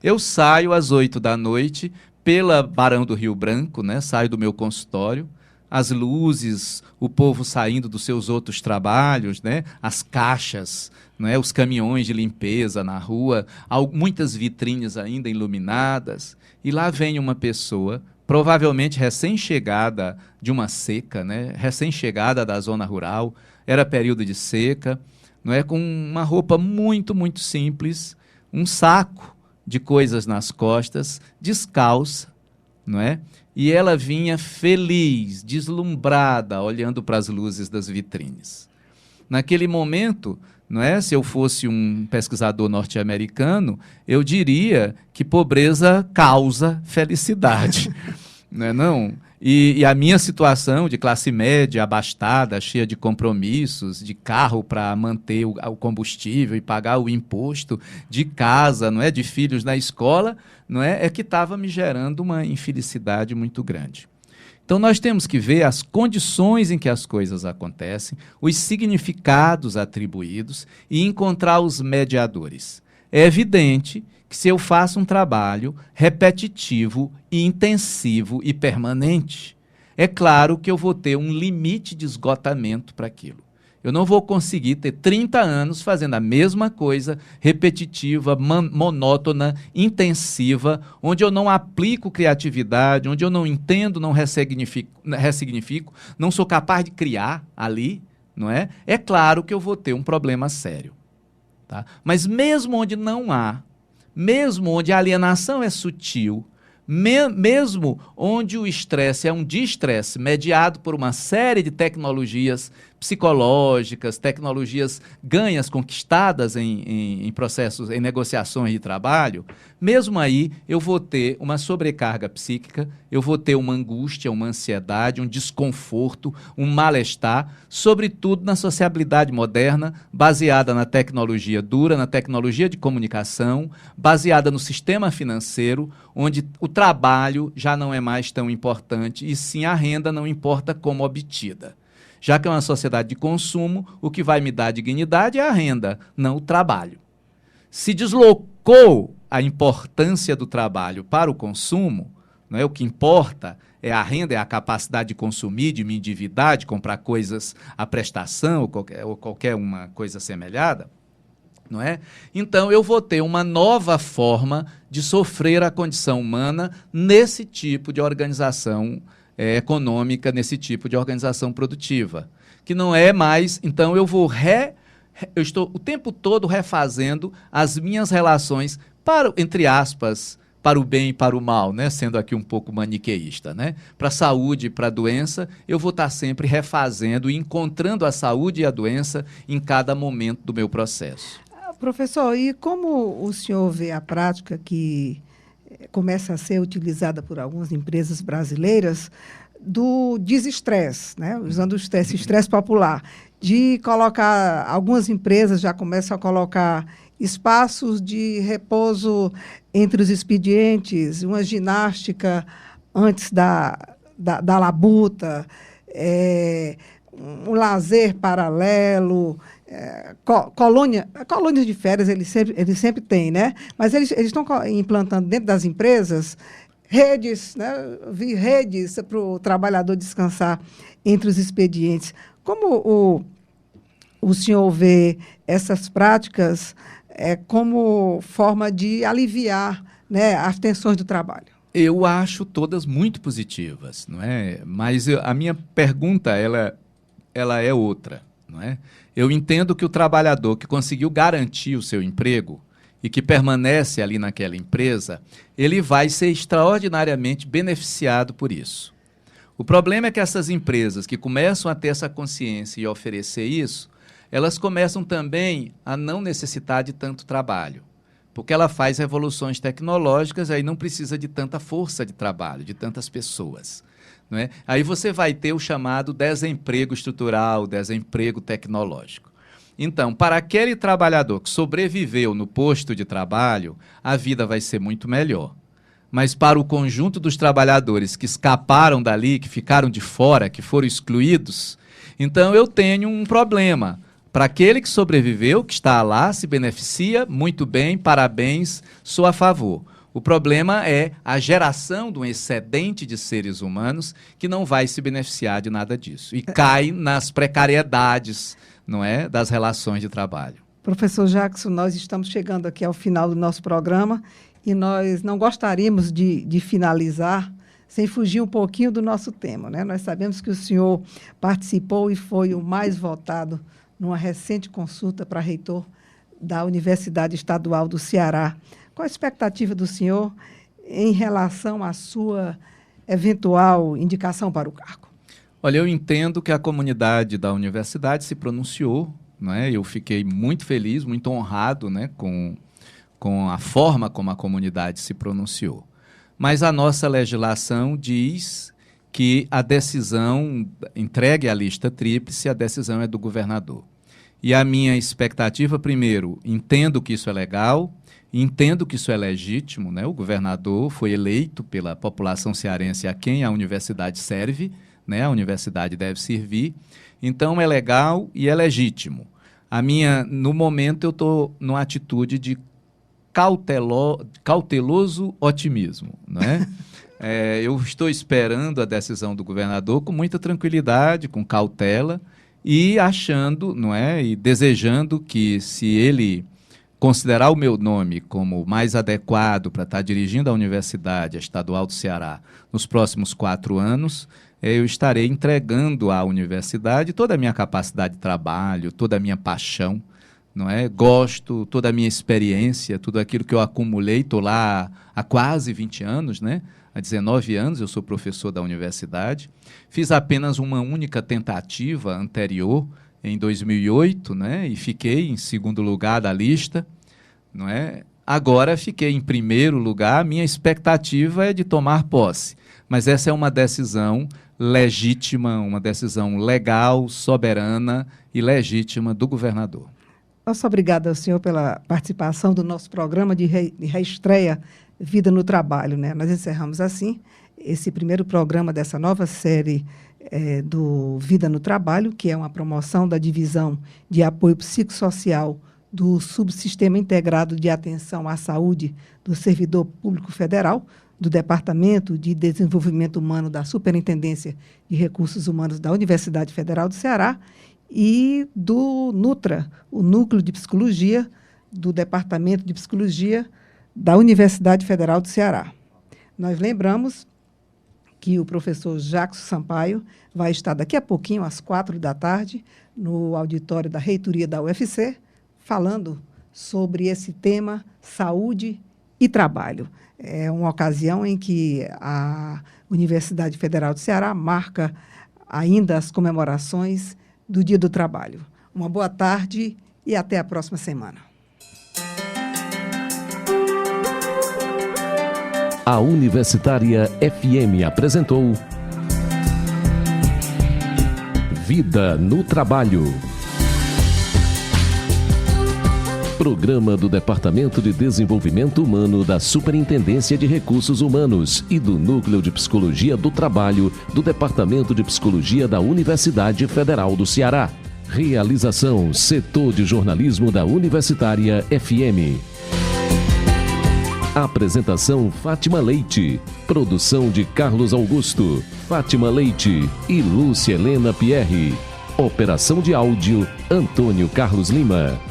Eu saio às 8 da noite pela Barão do Rio Branco, né? Saio do meu consultório, as luzes, o povo saindo dos seus outros trabalhos, né? As caixas, né? Os caminhões de limpeza na rua, muitas vitrines ainda iluminadas, e lá vem uma pessoa, provavelmente recém-chegada de uma seca, né? Recém-chegada da zona rural, era período de seca, não é? Com uma roupa muito, muito simples, um saco de coisas nas costas, descalça, não é? E ela vinha feliz, deslumbrada, olhando para as luzes das vitrines. Naquele momento, não é? Se eu fosse um pesquisador norte-americano, eu diria que pobreza causa felicidade. Não é não? E a minha situação de classe média, abastada, cheia de compromissos, de carro para manter o combustível e pagar o imposto, de casa, não é? De filhos na escola, não é? É que estava me gerando uma infelicidade muito grande. Então, nós temos que ver as condições em que as coisas acontecem, os significados atribuídos e encontrar os mediadores. É evidente que se eu faço um trabalho repetitivo, intensivo e permanente, é claro que eu vou ter um limite de esgotamento para aquilo. Eu não vou conseguir ter 30 anos fazendo a mesma coisa, repetitiva, monótona, intensiva, onde eu não aplico criatividade, onde eu não entendo, não ressignifico, não sou capaz de criar ali, não é? É claro que eu vou ter um problema sério. Tá? Mas mesmo onde não há, mesmo onde a alienação é sutil, mesmo onde o estresse é um distresse mediado por uma série de tecnologias psicológicas, tecnologias ganhas, conquistadas em processos, em negociações de trabalho, mesmo aí eu vou ter uma sobrecarga psíquica, eu vou ter uma angústia, uma ansiedade, um desconforto, um mal-estar, sobretudo na sociabilidade moderna, baseada na tecnologia dura, na tecnologia de comunicação, baseada no sistema financeiro, onde o trabalho já não é mais tão importante, e sim a renda, não importa como obtida. Já que é uma sociedade de consumo, o que vai me dar dignidade é a renda, não o trabalho. Se deslocou a importância do trabalho para o consumo, não é? O que importa é a renda, é a capacidade de consumir, de me endividar, de comprar coisas à prestação ou qualquer uma coisa semelhada, não é? Então, eu vou ter uma nova forma de sofrer a condição humana nesse tipo de organização econômica, nesse tipo de organização produtiva, que não é mais. Então, eu estou o tempo todo refazendo as minhas relações para, entre aspas, para o bem e para o mal, né? Sendo aqui um pouco maniqueísta, né? Para a saúde e para a doença, eu vou estar sempre refazendo e encontrando a saúde e a doença em cada momento do meu processo. Professor, e como o senhor vê a prática que começa a ser utilizada por algumas empresas brasileiras, do desestresse, né? Usando o estresse popular, de colocar, algumas empresas já começam a colocar espaços de repouso entre os expedientes, uma ginástica antes da labuta, um lazer paralelo, colônias de férias eles sempre têm, né? Mas eles estão implantando dentro das empresas redes, né? Redes para o trabalhador descansar entre os expedientes. Como o senhor vê essas práticas como forma de aliviar, né, as tensões do trabalho? Eu acho todas muito positivas, não é? Mas a minha pergunta ela é outra, não é? Eu entendo que o trabalhador que conseguiu garantir o seu emprego e que permanece ali naquela empresa, ele vai ser extraordinariamente beneficiado por isso. O problema é que essas empresas que começam a ter essa consciência e oferecer isso, elas começam também a não necessitar de tanto trabalho, porque ela faz revoluções tecnológicas, aí não precisa de tanta força de trabalho, de tantas pessoas. Não é? Aí você vai ter o chamado desemprego estrutural, desemprego tecnológico. Então, para aquele trabalhador que sobreviveu no posto de trabalho, a vida vai ser muito melhor. Mas para o conjunto dos trabalhadores que escaparam dali, que ficaram de fora, que foram excluídos, então eu tenho um problema. Para aquele que sobreviveu, que está lá, se beneficia, muito bem, parabéns, sou a favor. O problema é a geração de um excedente de seres humanos que não vai se beneficiar de nada disso e cai nas precariedades, não é, das relações de trabalho. Professor Jackson, nós estamos chegando aqui ao final do nosso programa e nós não gostaríamos de finalizar sem fugir um pouquinho do nosso tema, né? Nós sabemos que o senhor participou e foi o mais votado numa recente consulta para reitor da Universidade Estadual do Ceará. Qual a expectativa do senhor em relação à sua eventual indicação para o cargo? Olha, eu entendo que a comunidade da universidade se pronunciou, não é? Eu fiquei muito feliz, muito honrado, né, com a forma como a comunidade se pronunciou. Mas a nossa legislação diz que a decisão, entregue à lista tríplice, a decisão é do governador. E a minha expectativa, primeiro, entendo que isso é legal, entendo que isso é legítimo, né? O governador foi eleito pela população cearense a quem a universidade serve, né? A universidade deve servir, então é legal e é legítimo. No momento eu estou numa atitude de cauteloso otimismo, não é? Eu estou esperando a decisão do governador com muita tranquilidade, com cautela, e achando, não é, e desejando que, se ele considerar o meu nome como mais adequado para estar dirigindo a Universidade Estadual do Ceará nos próximos 4 anos, eu estarei entregando à universidade toda a minha capacidade de trabalho, toda a minha paixão, não é? Gosto, toda a minha experiência, tudo aquilo que eu acumulei. Estou lá há quase 20 anos, né? Há 19 anos eu sou professor da universidade. Fiz apenas uma única tentativa anterior, em 2008, né? E fiquei em segundo lugar da lista, não é? Agora fiquei em primeiro lugar. Minha expectativa é de tomar posse, mas essa é uma decisão legítima, uma decisão legal, soberana e legítima do governador. Nossa obrigada ao senhor pela participação do nosso programa de reestreia Vida no Trabalho, né? Nós encerramos assim esse primeiro programa dessa nova série do Vida no Trabalho, que é uma promoção da Divisão de Apoio Psicossocial do Subsistema Integrado de Atenção à Saúde do Servidor Público Federal, do Departamento de Desenvolvimento Humano da Superintendência de Recursos Humanos da Universidade Federal do Ceará e do NUTRA, o Núcleo de Psicologia do Departamento de Psicologia da Universidade Federal do Ceará. Nós lembramos que o professor Jackson Sampaio vai estar daqui a pouquinho, às 16h, no auditório da Reitoria da UFC, falando sobre esse tema saúde e trabalho. É uma ocasião em que a Universidade Federal do Ceará marca ainda as comemorações do Dia do Trabalho. Uma boa tarde e até a próxima semana. A Universitária FM apresentou Vida no Trabalho. Programa do Departamento de Desenvolvimento Humano da Superintendência de Recursos Humanos e do Núcleo de Psicologia do Trabalho do Departamento de Psicologia da Universidade Federal do Ceará. Realização: Setor de Jornalismo da Universitária FM. Apresentação: Fátima Leite. Produção de Carlos Augusto, Fátima Leite e Lúcia Helena Pierre. Operação de áudio: Antônio Carlos Lima.